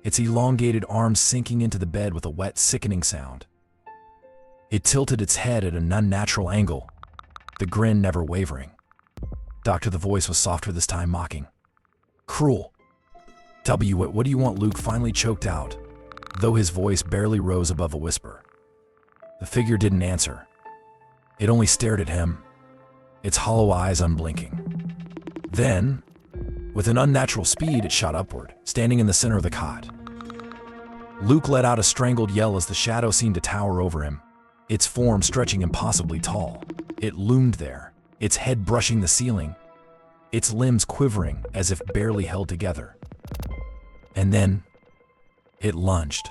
its elongated arms sinking into the bed with a wet, sickening sound. It tilted its head at an unnatural angle, the grin never wavering. "Doctor," the voice was softer this time, mocking. "Cruel. What do you want?" Luke finally choked out, though his voice barely rose above a whisper. The figure didn't answer. It only stared at him, its hollow eyes unblinking. Then, with an unnatural speed, it shot upward, standing in the center of the cot. Luke let out a strangled yell as the shadow seemed to tower over him, its form stretching impossibly tall. It loomed there, its head brushing the ceiling, its limbs quivering as if barely held together. And then, it lunged.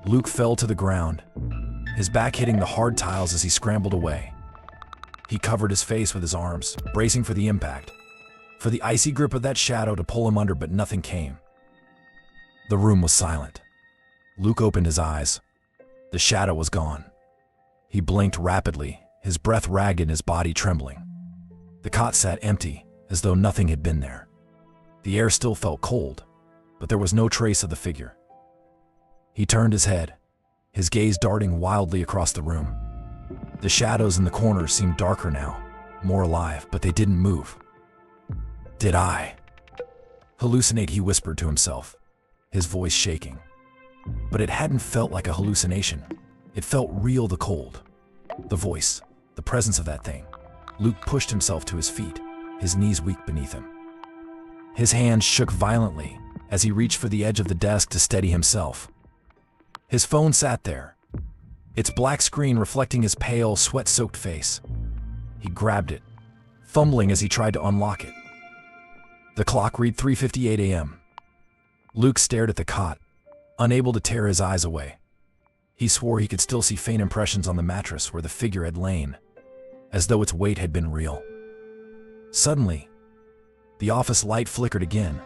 Luke fell to the ground, his back hitting the hard tiles as he scrambled away. He covered his face with his arms, bracing for the impact, for the icy grip of that shadow to pull him under, but nothing came. The room was silent. Luke opened his eyes. The shadow was gone. He blinked rapidly, his breath ragged, his body trembling. The cot sat empty, as though nothing had been there. The air still felt cold, but there was no trace of the figure. He turned his head, his gaze darting wildly across the room. The shadows in the corners seemed darker now, more alive, but they didn't move. "Did I hallucinate?" he whispered to himself, his voice shaking. But it hadn't felt like a hallucination. It felt real, the cold, the voice, the presence of that thing. Luke pushed himself to his feet, his knees weak beneath him. His hands shook violently as he reached for the edge of the desk to steady himself. His phone sat there, its black screen reflecting his pale, sweat-soaked face. He grabbed it, fumbling as he tried to unlock it. The clock read 3:58 a.m. Luke stared at the cot, unable to tear his eyes away. He swore he could still see faint impressions on the mattress where the figure had lain, as though its weight had been real. Suddenly, the office light flickered again,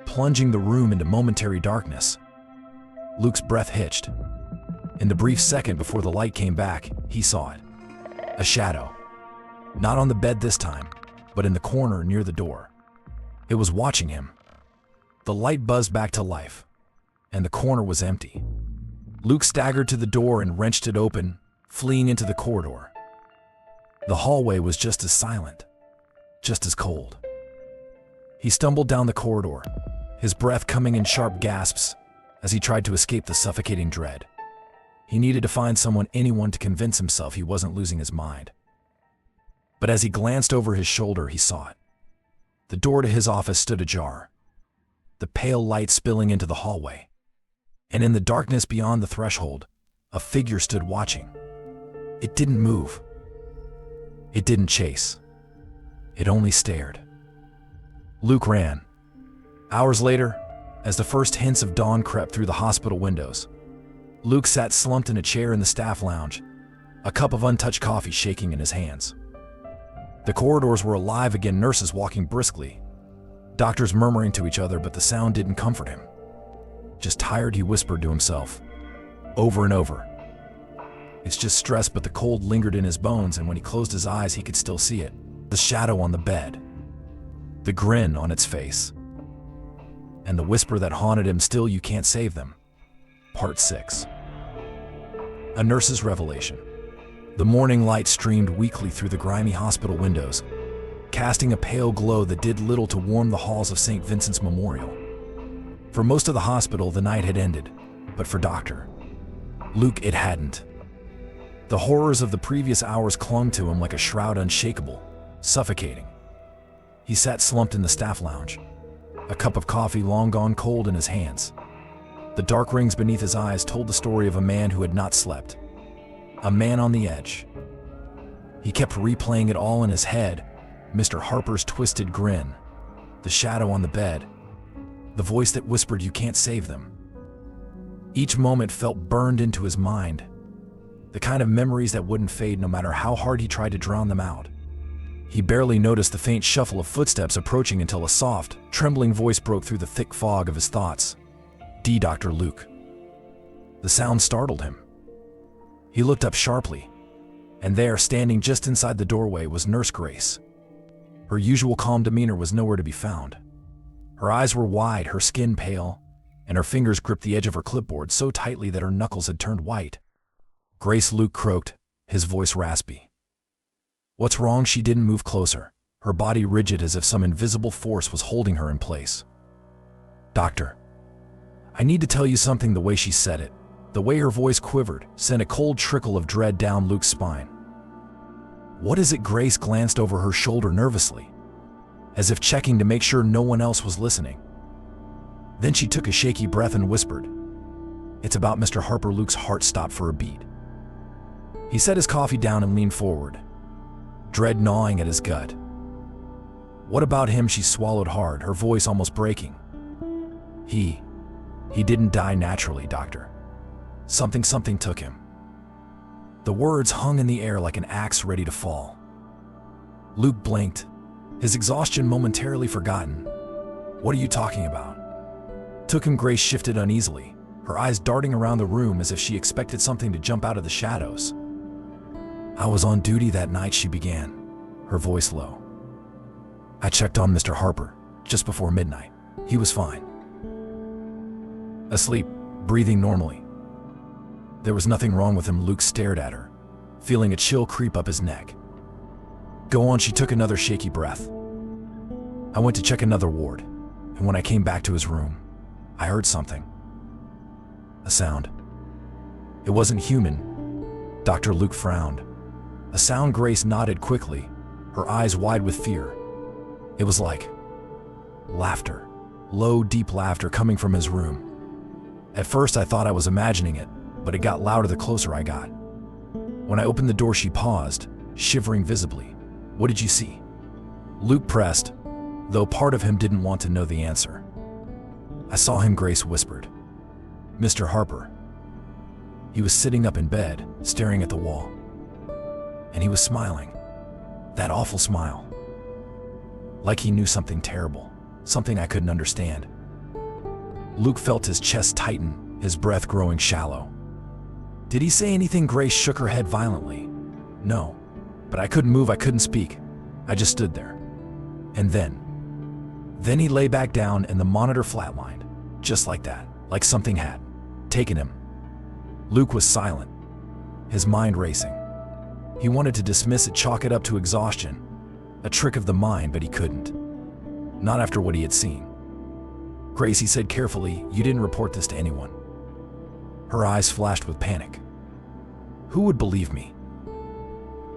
plunging the room into momentary darkness. Luke's breath hitched. In the brief second before the light came back, he saw it. A shadow. Not on the bed this time, but in the corner near the door. It was watching him. The light buzzed back to life, and the corner was empty. Luke staggered to the door and wrenched it open, fleeing into the corridor. The hallway was just as silent, just as cold. He stumbled down the corridor, his breath coming in sharp gasps as he tried to escape the suffocating dread. He needed to find anyone to convince himself he wasn't losing his mind. But as he glanced over his shoulder, he saw it. The door to his office stood ajar, the pale light spilling into the hallway. And in the darkness beyond the threshold, a figure stood watching. It didn't move. It didn't chase. It only stared. Luke ran. Hours later, as the first hints of dawn crept through the hospital windows, Luke sat slumped in a chair in the staff lounge, a cup of untouched coffee shaking in his hands. The corridors were alive again, nurses walking briskly, doctors murmuring to each other, but the sound didn't comfort him. Just tired, he whispered to himself, over and over. It's just stress, but the cold lingered in his bones, and when he closed his eyes, he could still see it. The shadow on the bed, the grin on its face, and the whisper that haunted him, still you can't save them. Part 6. A nurse's revelation. The morning light streamed weakly through the grimy hospital windows, casting a pale glow that did little to warm the halls of St. Vincent's Memorial. For most of the hospital, the night had ended, but for Dr. Luke, it hadn't. The horrors of the previous hours clung to him like a shroud, unshakable, suffocating. He sat slumped in the staff lounge, a cup of coffee long gone cold in his hands. The dark rings beneath his eyes told the story of a man who had not slept. A man on the edge. He kept replaying it all in his head. Mr. Harper's twisted grin, the shadow on the bed, the voice that whispered, "You can't save them." Each moment felt burned into his mind, the kind of memories that wouldn't fade no matter how hard he tried to drown them out. He barely noticed the faint shuffle of footsteps approaching until a soft, trembling voice broke through the thick fog of his thoughts. Dr. Luke. The sound startled him. He looked up sharply, and there, standing just inside the doorway, was Nurse Grace. Her usual calm demeanor was nowhere to be found. Her eyes were wide, her skin pale, and her fingers gripped the edge of her clipboard so tightly that her knuckles had turned white. "Grace," Luke croaked, his voice raspy. "What's wrong?" She didn't move closer, her body rigid as if some invisible force was holding her in place. "Doctor, I need to tell you something." The way she said it, the way her voice quivered, sent a cold trickle of dread down Luke's spine. "What is it?" Grace glanced over her shoulder nervously, as if checking to make sure no one else was listening. Then she took a shaky breath and whispered, "It's about Mr. Harper." Luke's heart stopped for a beat. He set his coffee down and leaned forward, dread gnawing at his gut. "What about him?" She swallowed hard, her voice almost breaking. He didn't die naturally, Doctor. Something took him." The words hung in the air like an axe ready to fall. Luke blinked, his exhaustion momentarily forgotten. "What are you talking about?" "Took him." Grace shifted uneasily, her eyes darting around the room as if she expected something to jump out of the shadows. "I was on duty that night," she began, her voice low. "I checked on Mr. Harper just before midnight. He was fine. Asleep, breathing normally. There was nothing wrong with him." Luke stared at her, feeling a chill creep up his neck. "Go on." She took another shaky breath. "I went to check another ward, and when I came back to his room, I heard something. A sound. It wasn't human." Dr. Luke frowned. "A sound?" Grace nodded quickly, her eyes wide with fear. "It was like laughter, low, deep laughter coming from his room. At first I thought I was imagining it, but it got louder the closer I got. When I opened the door," she paused, shivering visibly. "What did you see?" Luke pressed, though part of him didn't want to know the answer. "I saw him," Grace whispered. "Mr. Harper. He was sitting up in bed, staring at the wall. And he was smiling. That awful smile. Like he knew something terrible, something I couldn't understand." Luke felt his chest tighten, his breath growing shallow. "Did he say anything?" Grace shook her head violently. "No, but I couldn't move, I couldn't speak. I just stood there. And then he lay back down and the monitor flatlined, just like that, like something had taken him." Luke was silent, his mind racing. He wanted to dismiss it, chalk it up to exhaustion, a trick of the mind, but he couldn't. Not after what he had seen. "Grace," he said carefully, "you didn't report this to anyone." Her eyes flashed with panic. "Who would believe me?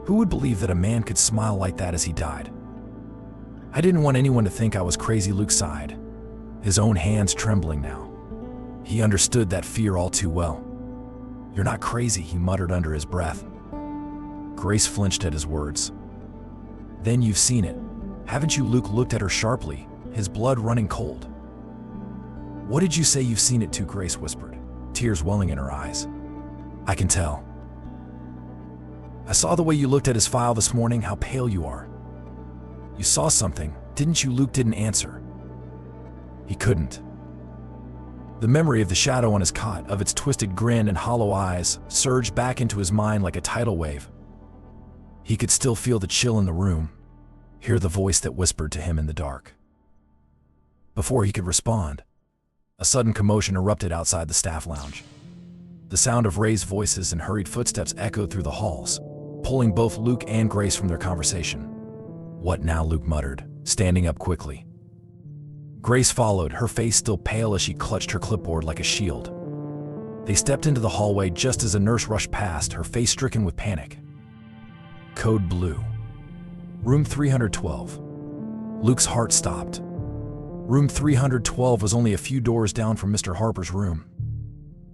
Who would believe that a man could smile like that as he died? I didn't want anyone to think I was crazy." Luke sighed, his own hands trembling now. He understood that fear all too well. "You're not crazy," he muttered under his breath. Grace flinched at his words. "Then you've seen it, haven't you?" Luke looked at her sharply, his blood running cold. "What did you say you've seen it to?" Grace whispered, tears welling in her eyes. "I can tell. I saw the way you looked at his file this morning, how pale you are. You saw something, didn't you?" Luke didn't answer. He couldn't. The memory of the shadow on his cot, of its twisted grin and hollow eyes, surged back into his mind like a tidal wave. He could still feel the chill in the room, hear the voice that whispered to him in the dark. Before he could respond, a sudden commotion erupted outside the staff lounge. The sound of raised voices and hurried footsteps echoed through the halls, pulling both Luke and Grace from their conversation. "What now?" Luke muttered, standing up quickly. Grace followed, her face still pale as she clutched her clipboard like a shield. They stepped into the hallway just as a nurse rushed past, her face stricken with panic. "Code blue. Room 312. Luke's heart stopped. Room 312 was only a few doors down from Mr. Harper's room.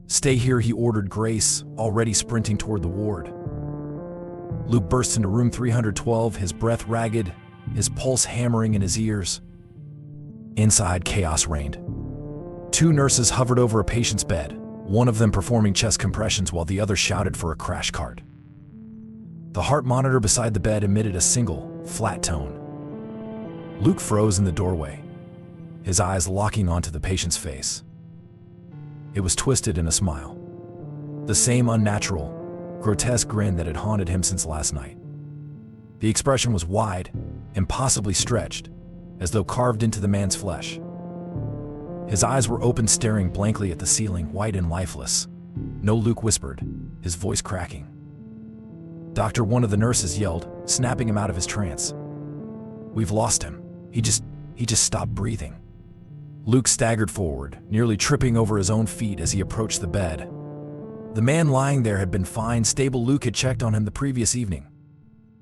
"Stay here," he ordered Grace, already sprinting toward the ward. Luke burst into room 312, his breath ragged, his pulse hammering in his ears. Inside, chaos reigned. Two nurses hovered over a patient's bed, one of them performing chest compressions while the other shouted for a crash cart. The heart monitor beside the bed emitted a single, flat tone. Luke froze in the doorway, his eyes locking onto the patient's face. It was twisted in a smile. The same unnatural, grotesque grin that had haunted him since last night. The expression was wide, impossibly stretched, as though carved into the man's flesh. His eyes were open, staring blankly at the ceiling, white and lifeless. "No," Luke whispered, his voice cracking. "Doctor," one of the nurses yelled, snapping him out of his trance. "We've lost him. He just stopped breathing." Luke staggered forward, nearly tripping over his own feet as he approached the bed. The man lying there had been fine, stable. Luke had checked on him the previous evening.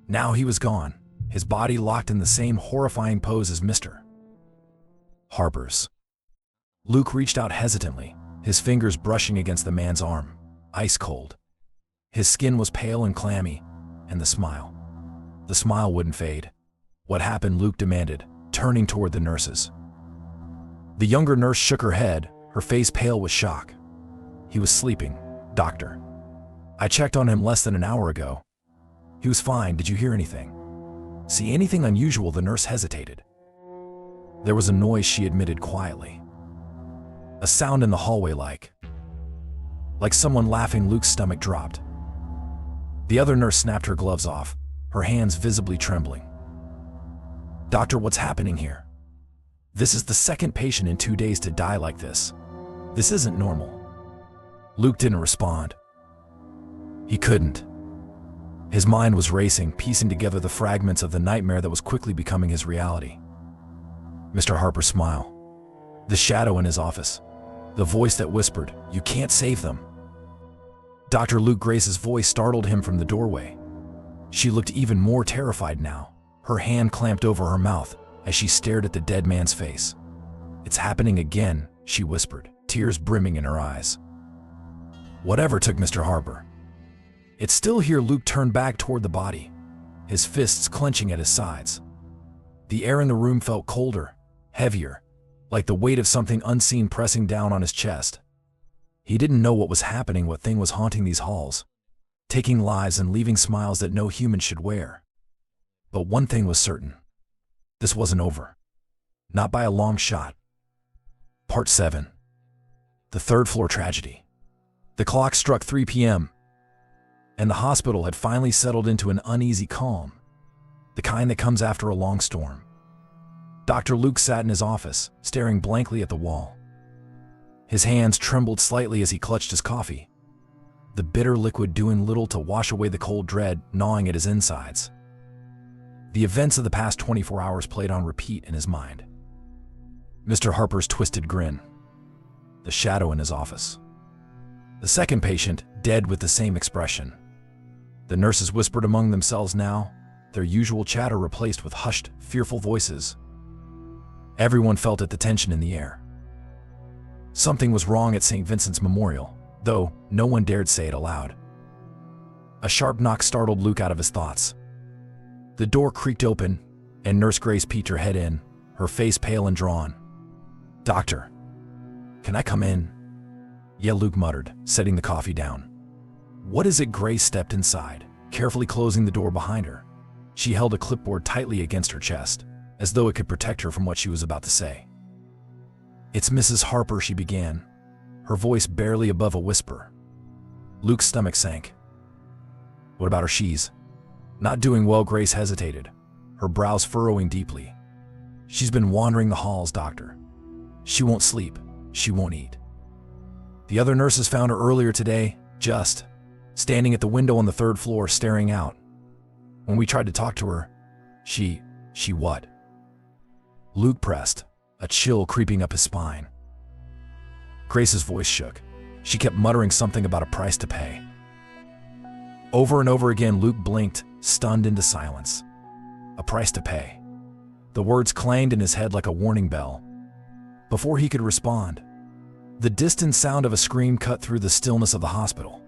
Now he was gone, his body locked in the same horrifying pose as Mr. Harper's. Luke reached out hesitantly, his fingers brushing against the man's arm, ice cold. His skin was pale and clammy, and the smile wouldn't fade. "What happened?" Luke demanded, turning toward the nurses. The younger nurse shook her head, her face pale with shock. "He was sleeping, doctor. I checked on him less than an hour ago. He was fine. Did you hear anything? See anything unusual?" The nurse hesitated. There was a noise, she admitted quietly. A sound in the hallway like someone laughing. Luke's stomach dropped. The other nurse snapped her gloves off, her hands visibly trembling. "Doctor, what's happening here? This is the second patient in 2 days to die like this. This isn't normal." Luke didn't respond. He couldn't. His mind was racing, piecing together the fragments of the nightmare that was quickly becoming his reality. Mr. Harper's smile. The shadow in his office. The voice that whispered, "You can't save them." Dr. Luke Grace's voice startled him from the doorway. She looked even more terrified now, her hand clamped over her mouth as she stared at the dead man's face. "It's happening again," she whispered, tears brimming in her eyes. "Whatever took Mr. Harper?" "It's still here." Luke turned back toward the body, his fists clenching at his sides. The air in the room felt colder, heavier, like the weight of something unseen pressing down on his chest. He didn't know what was happening, what thing was haunting these halls, taking lives and leaving smiles that no human should wear. But one thing was certain. This wasn't over. Not by a long shot. Part 7. The third floor tragedy. The clock struck 3 p.m., and the hospital had finally settled into an uneasy calm, the kind that comes after a long storm. Dr. Luke sat in his office, staring blankly at the wall. His hands trembled slightly as he clutched his coffee, the bitter liquid doing little to wash away the cold dread gnawing at his insides. The events of the past 24 hours played on repeat in his mind. Mr. Harper's twisted grin. The shadow in his office. The second patient, dead with the same expression. The nurses whispered among themselves now, their usual chatter replaced with hushed, fearful voices. Everyone felt it, the tension in the air. Something was wrong at St. Vincent's Memorial, though no one dared say it aloud. A sharp knock startled Luke out of his thoughts. The door creaked open, and Nurse Grace peeked her head in, her face pale and drawn. "Doctor, can I come in?" "Yeah," Luke muttered, setting the coffee down. "What is it?" Grace stepped inside, carefully closing the door behind her. She held a clipboard tightly against her chest, as though it could protect her from what she was about to say. "It's Mrs. Harper," she began, her voice barely above a whisper. Luke's stomach sank. "What about her? She's not doing well." Grace hesitated, her brows furrowing deeply. "She's been wandering the halls, doctor. She won't sleep, she won't eat. The other nurses found her earlier today, just standing at the window on the 3rd floor staring out. When we tried to talk to her, she what?" Luke pressed, a chill creeping up his spine. Grace's voice shook. She kept muttering something about a price to pay. Over and over again, Luke blinked, stunned into silence. A price to pay. The words clanged in his head like a warning bell. Before he could respond, The distant sound of a scream cut through the stillness of the hospital.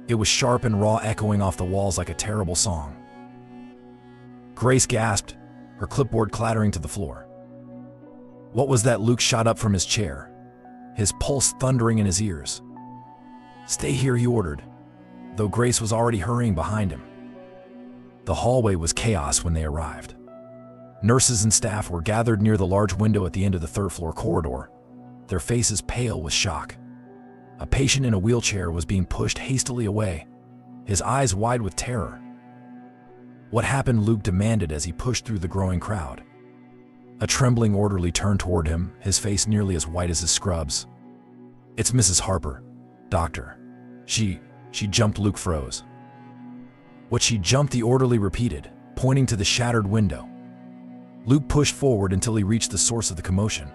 It was sharp and raw, echoing off the walls like a terrible song. Grace gasped, her clipboard clattering to the floor. What was that? Luke shot up from his chair, his pulse thundering in his ears. Stay here, he ordered, though Grace was already hurrying behind him. The hallway was chaos when they arrived. Nurses and staff were gathered near the large window at the end of the third-floor corridor, their faces pale with shock. A patient in a wheelchair was being pushed hastily away, his eyes wide with terror. What happened? Luke demanded as he pushed through the growing crowd. A trembling orderly turned toward him, his face nearly as white as his scrubs. It's Mrs. Harper, doctor. She jumped. Luke froze. What, she jumped? The orderly repeated, pointing to the shattered window. Luke pushed forward until he reached the source of the commotion.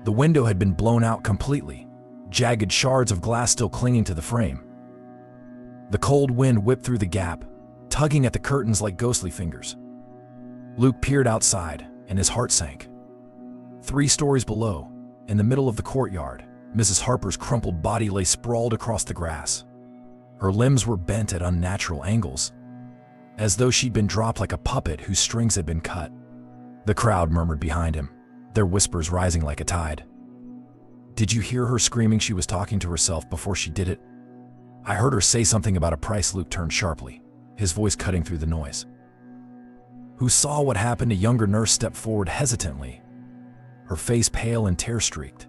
The window had been blown out completely, jagged shards of glass still clinging to the frame. The cold wind whipped through the gap, tugging at the curtains like ghostly fingers. Luke peered outside, and his heart sank. 3 stories below, in the middle of the courtyard, Mrs. Harper's crumpled body lay sprawled across the grass. Her limbs were bent at unnatural angles, as though she'd been dropped like a puppet whose strings had been cut. The crowd murmured behind him, their whispers rising like a tide. Did you hear her screaming? She was talking to herself before she did it. I heard her say something about a price. Luke turned sharply, his voice cutting through the noise. Who saw what happened? A younger nurse stepped forward hesitantly, her face pale and tear-streaked.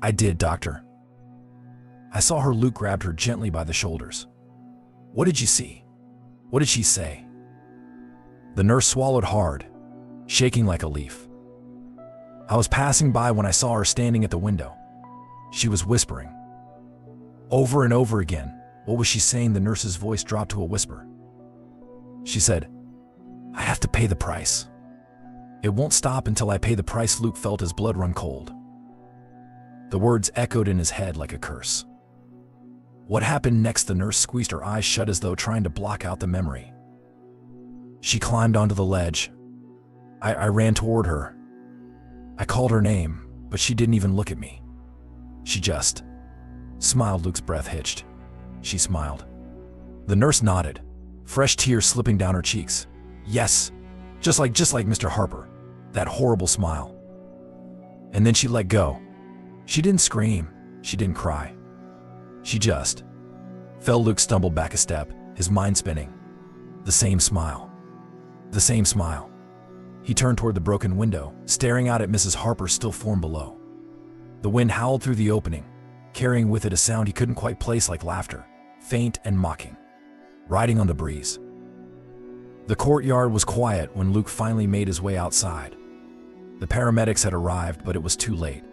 I did, doctor. I saw her. Luke grabbed her gently by the shoulders. What did you see? What did she say? The nurse swallowed hard, shaking like a leaf. I was passing by when I saw her standing at the window. She was whispering. Over and over again. What was she saying? The nurse's voice dropped to a whisper. She said, I have to pay the price. It won't stop until I pay the price. Luke felt his blood run cold. The words echoed in his head like a curse. What happened next? The nurse squeezed her eyes shut as though trying to block out the memory. She climbed onto the ledge. I ran toward her. I called her name, but she didn't even look at me. She just smiled. Luke's breath hitched. She smiled. The nurse nodded, fresh tears slipping down her cheeks. Yes, just like Mr. Harper. That horrible smile. And then she let go. She didn't scream. She didn't cry. She just fell. Luke stumbled back a step, his mind spinning. The same smile. The same smile. He turned toward the broken window, staring out at Mrs. Harper's still form below. The wind howled through the opening, carrying with it a sound he couldn't quite place, like laughter, faint and mocking, riding on the breeze. The courtyard was quiet when Luke finally made his way outside. The paramedics had arrived, but it was too late.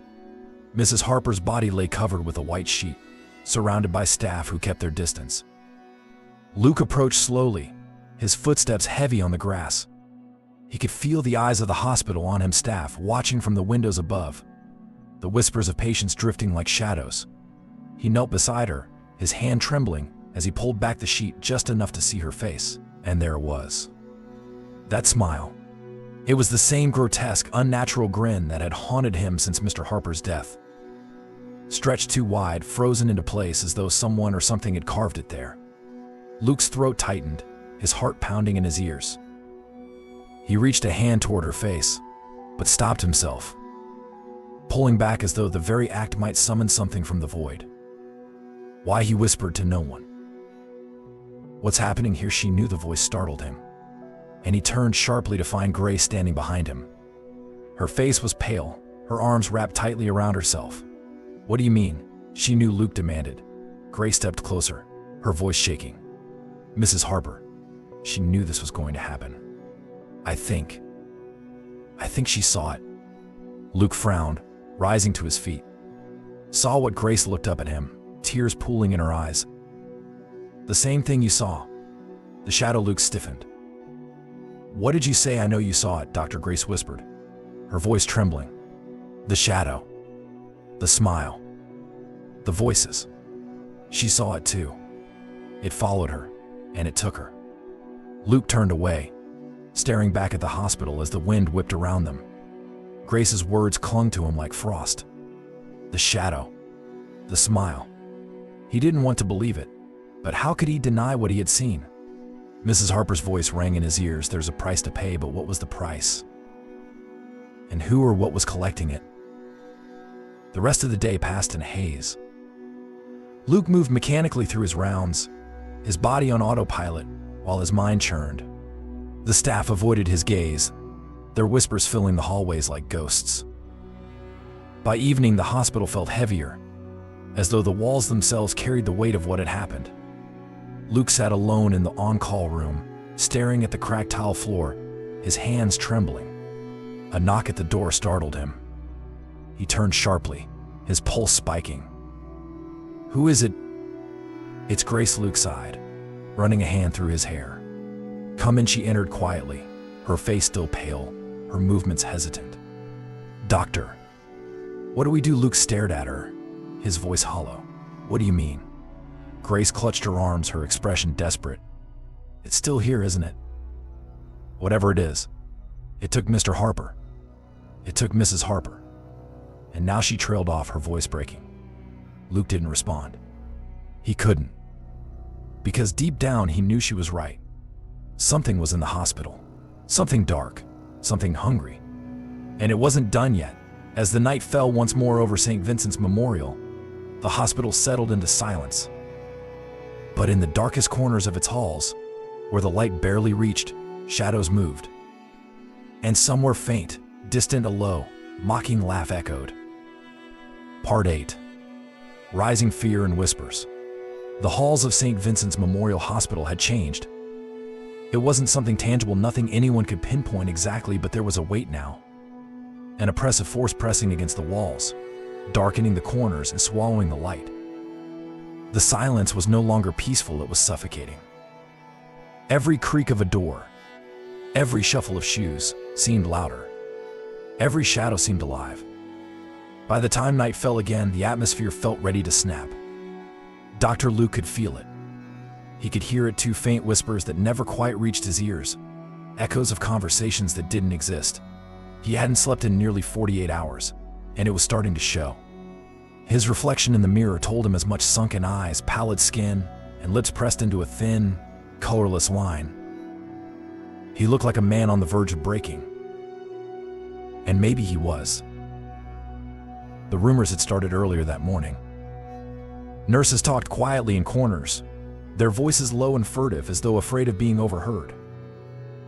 Mrs. Harper's body lay covered with a white sheet, surrounded by staff who kept their distance. Luke approached slowly, his footsteps heavy on the grass. He could feel the eyes of the hospital on him, staff watching from the windows above, the whispers of patients drifting like shadows. He knelt beside her, his hand trembling as he pulled back the sheet just enough to see her face, and there it was. That smile. It was the same grotesque, unnatural grin that had haunted him since Mr. Harper's death. Stretched too wide, frozen into place as though someone or something had carved it there. Luke's throat tightened, his heart pounding in his ears. He reached a hand toward her face, but stopped himself, pulling back as though the very act might summon something from the void. Why? He whispered to no one. What's happening here? She knew the voice startled him, and he turned sharply to find Grace standing behind him. Her face was pale, her arms wrapped tightly around herself. What do you mean? She knew. Luke demanded. Grace stepped closer, her voice shaking. Mrs. Harper. She knew this was going to happen. I think she saw it. Luke frowned, rising to his feet. Saw what? Grace looked up at him, tears pooling in her eyes. The same thing you saw. The shadow. Luke stiffened. What did you say? I know you saw it, Dr. Grace whispered, her voice trembling. The shadow. The smile. The voices. She saw it too. It followed her, and it took her. Luke turned away, staring back at the hospital as the wind whipped around them. Grace's words clung to him like frost. The shadow. The smile. He didn't want to believe it, but how could he deny what he had seen? Mrs. Harper's voice rang in his ears. There's a price to pay, but what was the price? And who or what was collecting it? The rest of the day passed in a haze. Luke moved mechanically through his rounds, his body on autopilot, while his mind churned. The staff avoided his gaze, their whispers filling the hallways like ghosts. By evening, the hospital felt heavier, as though the walls themselves carried the weight of what had happened. Luke sat alone in the on-call room, staring at the cracked tile floor, his hands trembling. A knock at the door startled him. He turned sharply, his pulse spiking. "Who is it?" "It's Grace," Luke sighed, running a hand through his hair. "Come in," she entered quietly, her face still pale, her movements hesitant. "Doctor." "What do we do?" Luke stared at her, his voice hollow. "What do you mean?" Grace clutched her arms, her expression desperate. "It's still here, isn't it?" "Whatever it is. It took Mr. Harper. It took Mrs. Harper." And now she trailed off, her voice breaking. Luke didn't respond. He couldn't. Because deep down he knew she was right. Something was in the hospital. Something dark. Something hungry. And it wasn't done yet. As the night fell once more over St. Vincent's Memorial, the hospital settled into silence. But in the darkest corners of its halls, where the light barely reached, shadows moved. And somewhere faint, distant, a low, mocking laugh echoed. Part 8. Rising fear and whispers. The halls of St. Vincent's Memorial Hospital had changed. It wasn't something tangible, nothing anyone could pinpoint exactly, but there was a weight now. An oppressive force pressing against the walls, darkening the corners and swallowing the light. The silence was no longer peaceful, it was suffocating. Every creak of a door, every shuffle of shoes seemed louder. Every shadow seemed alive. By the time night fell again, the atmosphere felt ready to snap. Dr. Luke could feel it. He could hear it too, faint whispers that never quite reached his ears, echoes of conversations that didn't exist. He hadn't slept in nearly 48 hours, and it was starting to show. His reflection in the mirror told him as much. Sunken eyes, pallid skin, and lips pressed into a thin, colorless line. He looked like a man on the verge of breaking. And maybe he was. The rumors had started earlier that morning. Nurses talked quietly in corners, their voices low and furtive as though afraid of being overheard.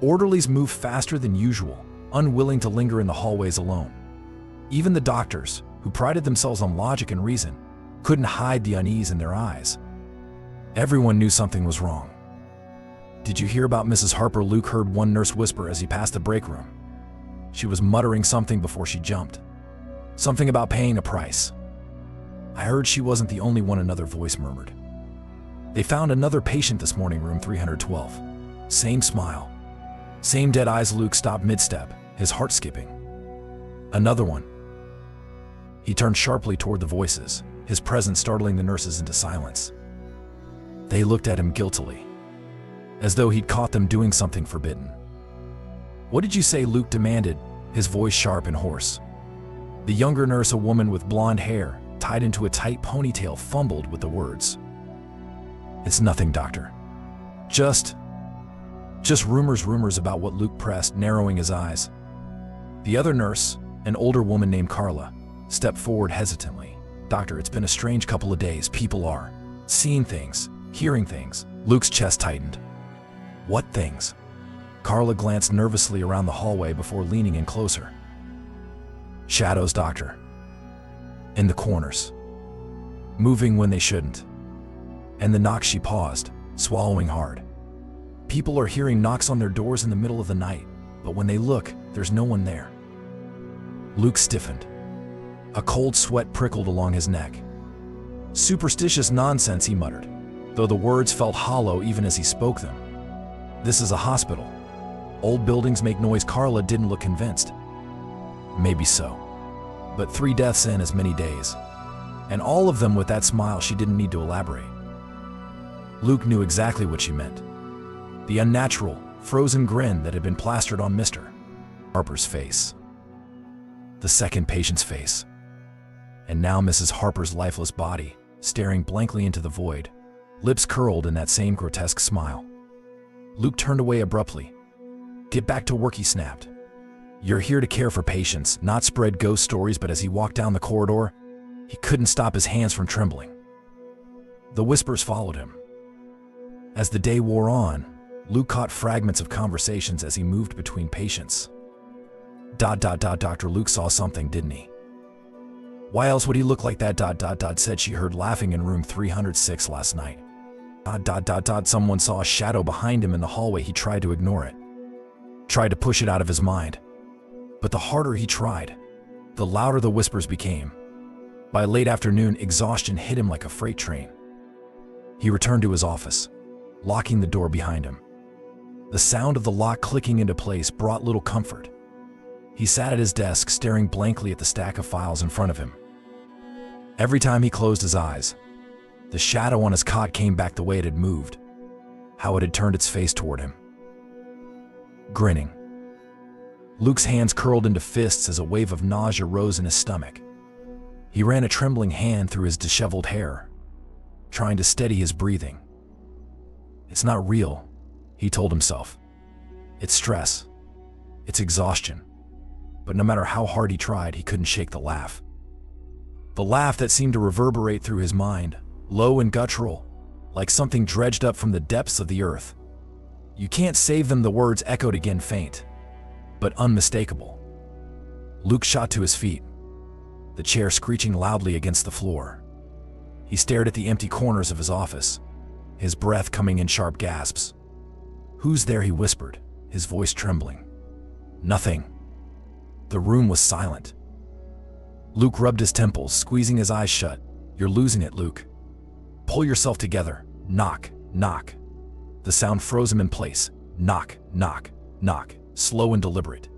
Orderlies moved faster than usual, unwilling to linger in the hallways alone. Even the doctors, who prided themselves on logic and reason, couldn't hide the unease in their eyes. Everyone knew something was wrong. "Did you hear about Mrs. Harper?" Luke heard one nurse whisper as he passed the break room. She was muttering something before she jumped. Something about paying a price. "I heard she wasn't the only one," another voice murmured. "They found another patient this morning, room 312. Same smile. Same dead eyes." Luke stopped mid-step, his heart skipping. "Another one." He turned sharply toward the voices, his presence startling the nurses into silence. They looked at him guiltily, as though he'd caught them doing something forbidden. "What did you say?" Luke demanded, his voice sharp and hoarse. The younger nurse, a woman with blonde hair tied into a tight ponytail, fumbled with the words. "It's nothing, doctor. Just rumors about what." Luke pressed, narrowing his eyes. The other nurse, an older woman named Carla, stepped forward hesitantly. "Doctor, it's been a strange couple of days. People are seeing things, hearing things." Luke's chest tightened. "What things?" Carla glanced nervously around the hallway before leaning in closer. "Shadows, doctor. In the corners. Moving when they shouldn't." And the knocks. She paused, swallowing hard. "People are hearing knocks on their doors in the middle of the night, but when they look, there's no one there." Luke stiffened. A cold sweat prickled along his neck. "Superstitious nonsense," he muttered, though the words felt hollow even as he spoke them. "This is a hospital. Old buildings make noise." Carla didn't look convinced. "Maybe so. But 3 deaths in as many days. And all of them with that smile." She didn't need to elaborate. Luke knew exactly what she meant. The unnatural, frozen grin that had been plastered on Mr. Harper's face. The second patient's face. and now Mrs. Harper's lifeless body, staring blankly into the void, lips curled in that same grotesque smile. Luke turned away abruptly. "Get back to work," he snapped. "You're here to care for patients, not spread ghost stories." But as he walked down the corridor, he couldn't stop his hands from trembling. The whispers followed him. As the day wore on, Luke caught fragments of conversations as he moved between patients. Dr. Luke saw something, didn't he? Why else would he look like that? Said she heard laughing in room 306 last night. Someone saw a shadow behind him in the hallway. He tried to ignore it. Tried to push it out of his mind. But the harder he tried, the louder the whispers became. By late afternoon, exhaustion hit him like a freight train. He returned to his office, locking the door behind him. The sound of the lock clicking into place brought little comfort. He sat at his desk, staring blankly at the stack of files in front of him. Every time he closed his eyes, the shadow on his cot came back the way it had moved, how it had turned its face toward him. Grinning. Luke's hands curled into fists as a wave of nausea rose in his stomach. He ran a trembling hand through his disheveled hair, trying to steady his breathing. "It's not real," he told himself. "It's stress. It's exhaustion." But no matter how hard he tried, he couldn't shake the laugh. The laugh that seemed to reverberate through his mind, low and guttural, like something dredged up from the depths of the earth. "You can't save them," the words echoed again, faint, but unmistakable. Luke shot to his feet, the chair screeching loudly against the floor. He stared at the empty corners of his office, his breath coming in sharp gasps. "Who's there?" he whispered, his voice trembling. "Nothing." The room was silent. Luke rubbed his temples, squeezing his eyes shut. "You're losing it, Luke. Pull yourself together. Knock, knock." The sound froze him in place. Knock, knock, knock, slow and deliberate.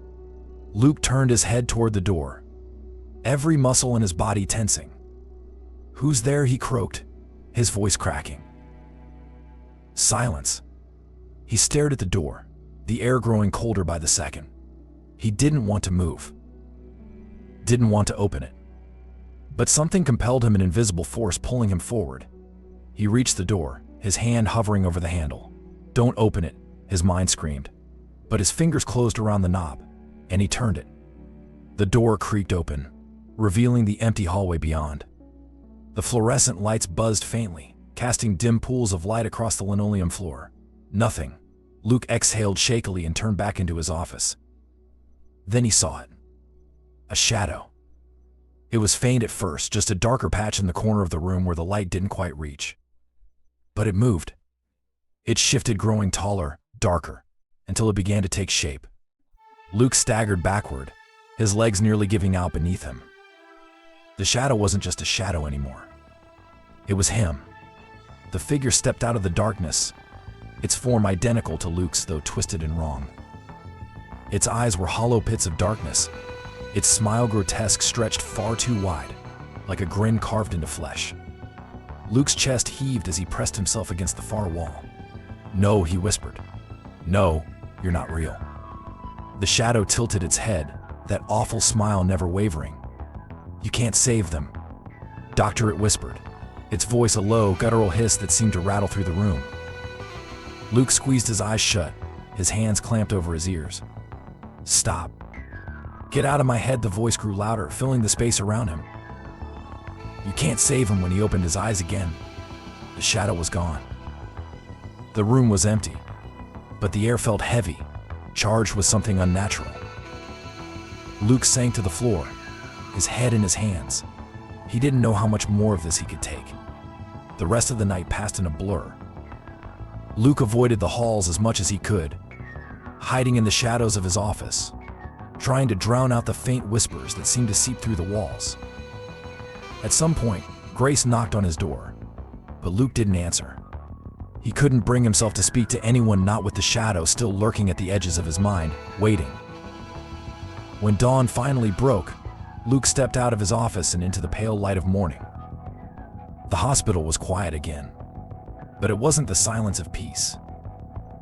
Luke turned his head toward the door, every muscle in his body tensing. "Who's there?" he croaked, his voice cracking. Silence. He stared at the door, the air growing colder by the second. He didn't want to move. Didn't want to open it. But something compelled him, an invisible force pulling him forward. He reached the door, his hand hovering over the handle. "Don't open it," his mind screamed. But his fingers closed around the knob, and he turned it. The door creaked open, revealing the empty hallway beyond. The fluorescent lights buzzed faintly, casting dim pools of light across the linoleum floor. Nothing. Luke exhaled shakily and turned back into his office. Then he saw it. A shadow. It was faint at first, just a darker patch in the corner of the room where the light didn't quite reach. But it moved. It shifted, growing taller, darker, until it began to take shape. Luke staggered backward, his legs nearly giving out beneath him. The shadow wasn't just a shadow anymore. It was him. The figure stepped out of the darkness, its form identical to Luke's, though twisted and wrong. Its eyes were hollow pits of darkness, its smile grotesque, stretched far too wide, like a grin carved into flesh. Luke's chest heaved as he pressed himself against the far wall. "No," he whispered. "No, you're not real." The shadow tilted its head, that awful smile never wavering. "You can't save them, Doctor," it whispered, its voice a low, guttural hiss that seemed to rattle through the room. Luke squeezed his eyes shut, his hands clamped over his ears. "Stop. Get out of my head," the voice grew louder, filling the space around him. "You can't save him." When he opened his eyes again, the shadow was gone. The room was empty, but the air felt heavy, charged with something unnatural. Luke sank to the floor, his head in his hands. He didn't know how much more of this he could take. The rest of the night passed in a blur. Luke avoided the halls as much as he could, hiding in the shadows of his office, trying to drown out the faint whispers that seemed to seep through the walls. At some point, Grace knocked on his door, but Luke didn't answer. He couldn't bring himself to speak to anyone, not with the shadow still lurking at the edges of his mind, waiting. When dawn finally broke, Luke stepped out of his office and into the pale light of morning. The hospital was quiet again, but it wasn't the silence of peace.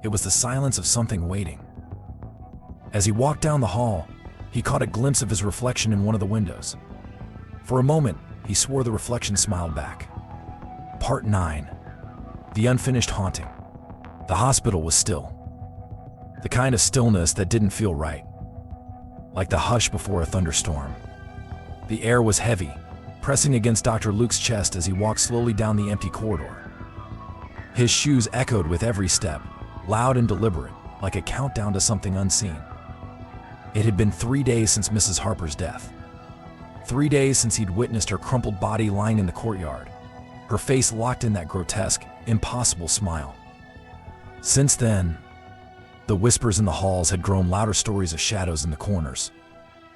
It was the silence of something waiting. As he walked down the hall, he caught a glimpse of his reflection in one of the windows. For a moment, He swore the reflection smiled back. Part 9. The Unfinished Haunting. The hospital was still. The kind of stillness that didn't feel right. Like the hush before a thunderstorm. The air was heavy, pressing against Dr. Luke's chest as he walked slowly down the empty corridor. His shoes echoed with every step, loud and deliberate, like a countdown to something unseen. It had been 3 days since Mrs. Harper's death. 3 days since he'd witnessed her crumpled body lying in the courtyard, her face locked in that grotesque, impossible smile. Since then, the whispers in the halls had grown louder stories of shadows in the corners,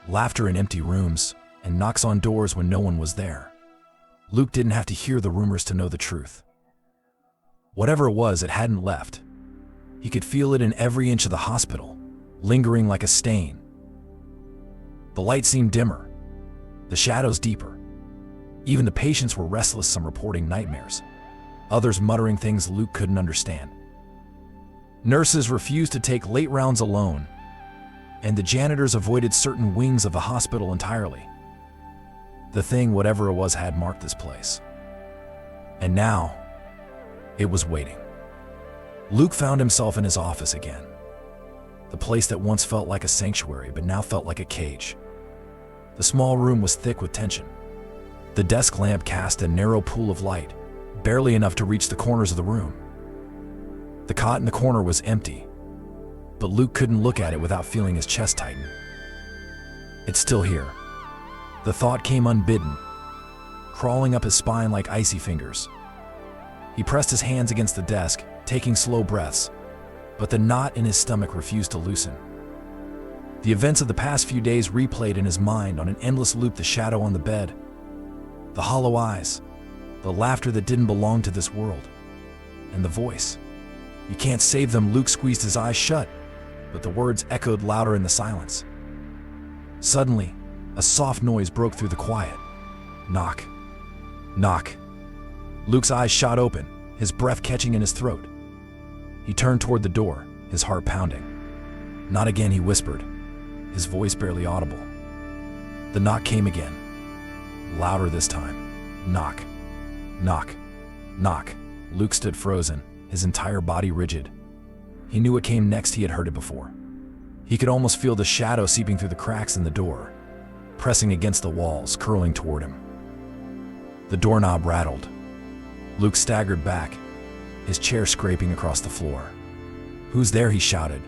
laughter in empty rooms, and knocks on doors when no one was there. Luke didn't have to hear the rumors to know the truth. Whatever it was, it hadn't left. He could feel it in every inch of the hospital, lingering like a stain. The light seemed dimmer, the shadows deeper. Even the patients were restless, some reporting nightmares, others muttering things Luke couldn't understand. Nurses refused to take late rounds alone, and the janitors avoided certain wings of the hospital entirely. The thing, whatever it was, had marked this place. And now, it was waiting. Luke found himself in his office again. The place that once felt like a sanctuary but now felt like a cage. The small room was thick with tension. The desk lamp cast a narrow pool of light, barely enough to reach the corners of the room. The cot in the corner was empty, but Luke couldn't look at it without feeling his chest tighten. It's still here. The thought came unbidden, crawling up his spine like icy fingers. He pressed his hands against the desk, taking slow breaths, but the knot in his stomach refused to loosen. The events of the past few days replayed in his mind on an endless loop: the shadow on the bed, the hollow eyes, the laughter that didn't belong to this world, and the voice. "You can't save them." Luke squeezed his eyes shut, but the words echoed louder in the silence. Suddenly, a soft noise broke through the quiet. Knock. Knock. Luke's eyes shot open, his breath catching in his throat. He turned toward the door, his heart pounding. "Not again," he whispered, his voice barely audible. The knock came again, louder this time. Knock. Knock. Knock. Luke stood frozen, his entire body rigid. He knew what came next. He had heard it before. He could almost feel the shadow seeping through the cracks in the door, pressing against the walls, curling toward him. The doorknob rattled. Luke staggered back, his chair scraping across the floor. "Who's there?" he shouted,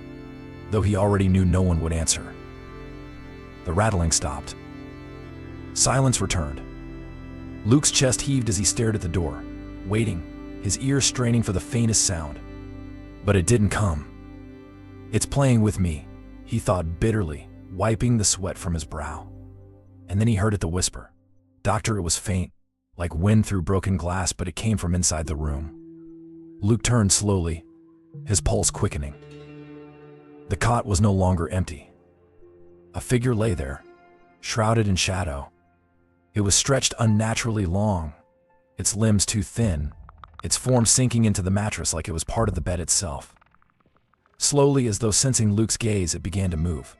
though he already knew no one would answer. The rattling stopped. Silence returned. Luke's chest heaved as he stared at the door, waiting, his ears straining for the faintest sound. But it didn't come. "It's playing with me," he thought bitterly, wiping the sweat from his brow. And then he heard it, the whisper. "Doctor," it was faint, like wind through broken glass, but it came from inside the room. Luke turned slowly, his pulse quickening. The cot was no longer empty. A figure lay there, shrouded in shadow. It was stretched unnaturally long, its limbs too thin, its form sinking into the mattress like it was part of the bed itself. Slowly, as though sensing Luke's gaze, it began to move.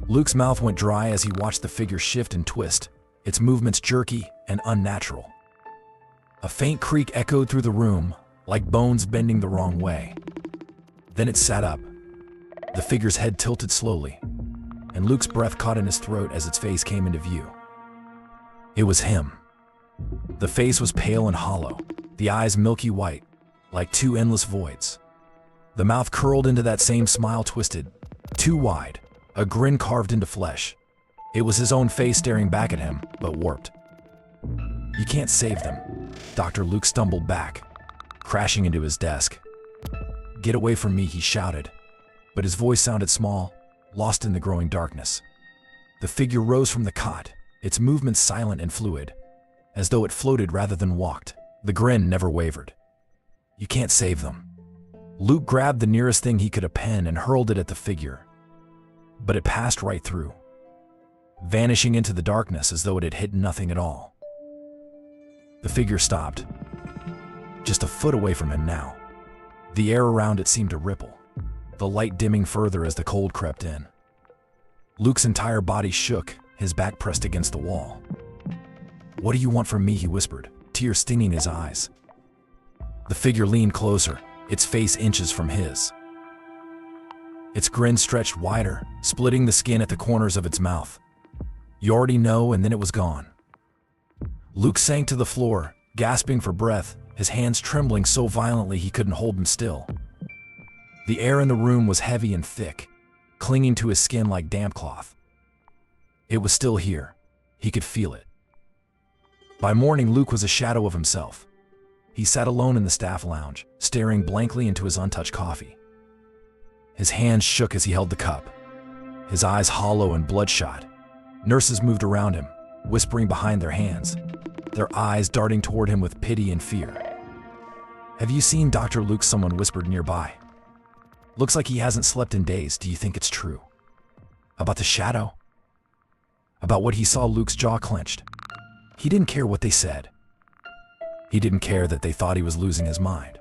Luke's mouth went dry as he watched the figure shift and twist, its movements jerky and unnatural. A faint creak echoed through the room, like bones bending the wrong way. Then it sat up. The figure's head tilted slowly, and Luke's breath caught in his throat as its face came into view. It was him. The face was pale and hollow, the eyes milky white, like two endless voids. The mouth curled into that same smile, twisted, too wide, a grin carved into flesh. It was his own face staring back at him, but warped. "You can't save them." Dr. Luke stumbled back, crashing into his desk. "Get away from me," he shouted, but his voice sounded small, lost in the growing darkness. The figure rose from the cot, its movements silent and fluid, as though it floated rather than walked. The grin never wavered. "You can't save them." Luke grabbed the nearest thing he could, a pen, and hurled it at the figure. But it passed right through, vanishing into the darkness as though it had hit nothing at all. The figure stopped, just a foot away from him now. The air around it seemed to ripple, the light dimming further as the cold crept in. Luke's entire body shook, his back pressed against the wall. "What do you want from me?" he whispered, tears stinging his eyes. The figure leaned closer, its face inches from his. Its grin stretched wider, splitting the skin at the corners of its mouth. "You already know," and then it was gone. Luke sank to the floor, gasping for breath, his hands trembling so violently he couldn't hold them still. The air in the room was heavy and thick, clinging to his skin like damp cloth. It was still here. He could feel it. By morning, Luke was a shadow of himself. He sat alone in the staff lounge, staring blankly into his untouched coffee. His hands shook as he held the cup, his eyes hollow and bloodshot. Nurses moved around him, whispering behind their hands, their eyes darting toward him with pity and fear. "Have you seen Dr. Luke?" someone whispered nearby. "Looks like he hasn't slept in days. Do you think it's true? About the shadow?" About what he saw. Luke's jaw clenched. He didn't care what they said. He didn't care that they thought he was losing his mind.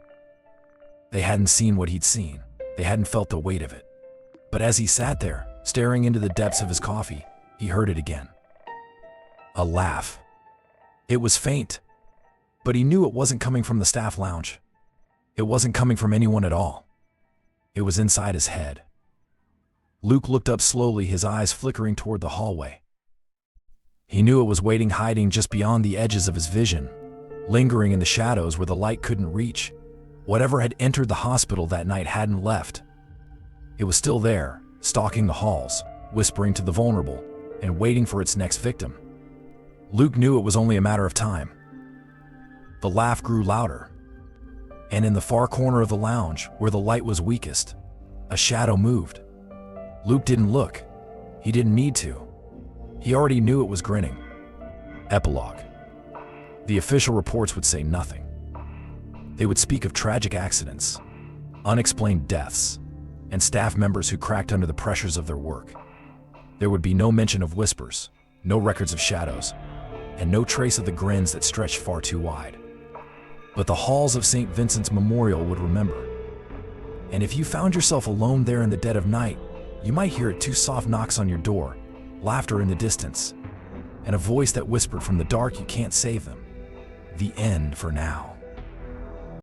They hadn't seen what he'd seen. They hadn't felt the weight of it. But as he sat there, staring into the depths of his coffee, he heard it again. A laugh. It was faint, but he knew it wasn't coming from the staff lounge. It wasn't coming from anyone at all. It was inside his head. Luke looked up slowly, his eyes flickering toward the hallway. He knew it was waiting, hiding just beyond the edges of his vision, lingering in the shadows where the light couldn't reach. Whatever had entered the hospital that night hadn't left. It was still there, stalking the halls, whispering to the vulnerable, and waiting for its next victim. Luke knew it was only a matter of time. The laugh grew louder, and in the far corner of the lounge, where the light was weakest, a shadow moved. Luke didn't look. He didn't need to. He already knew it was grinning. Epilogue. The official reports would say nothing. They would speak of tragic accidents, unexplained deaths, and staff members who cracked under the pressures of their work. There would be no mention of whispers, no records of shadows, and no trace of the grins that stretched far too wide. But the halls of St. Vincent's Memorial would remember. And if you found yourself alone there in the dead of night, you might hear two soft knocks on your door, laughter in the distance, and a voice that whispered from the dark, "You can't save them. The end for now."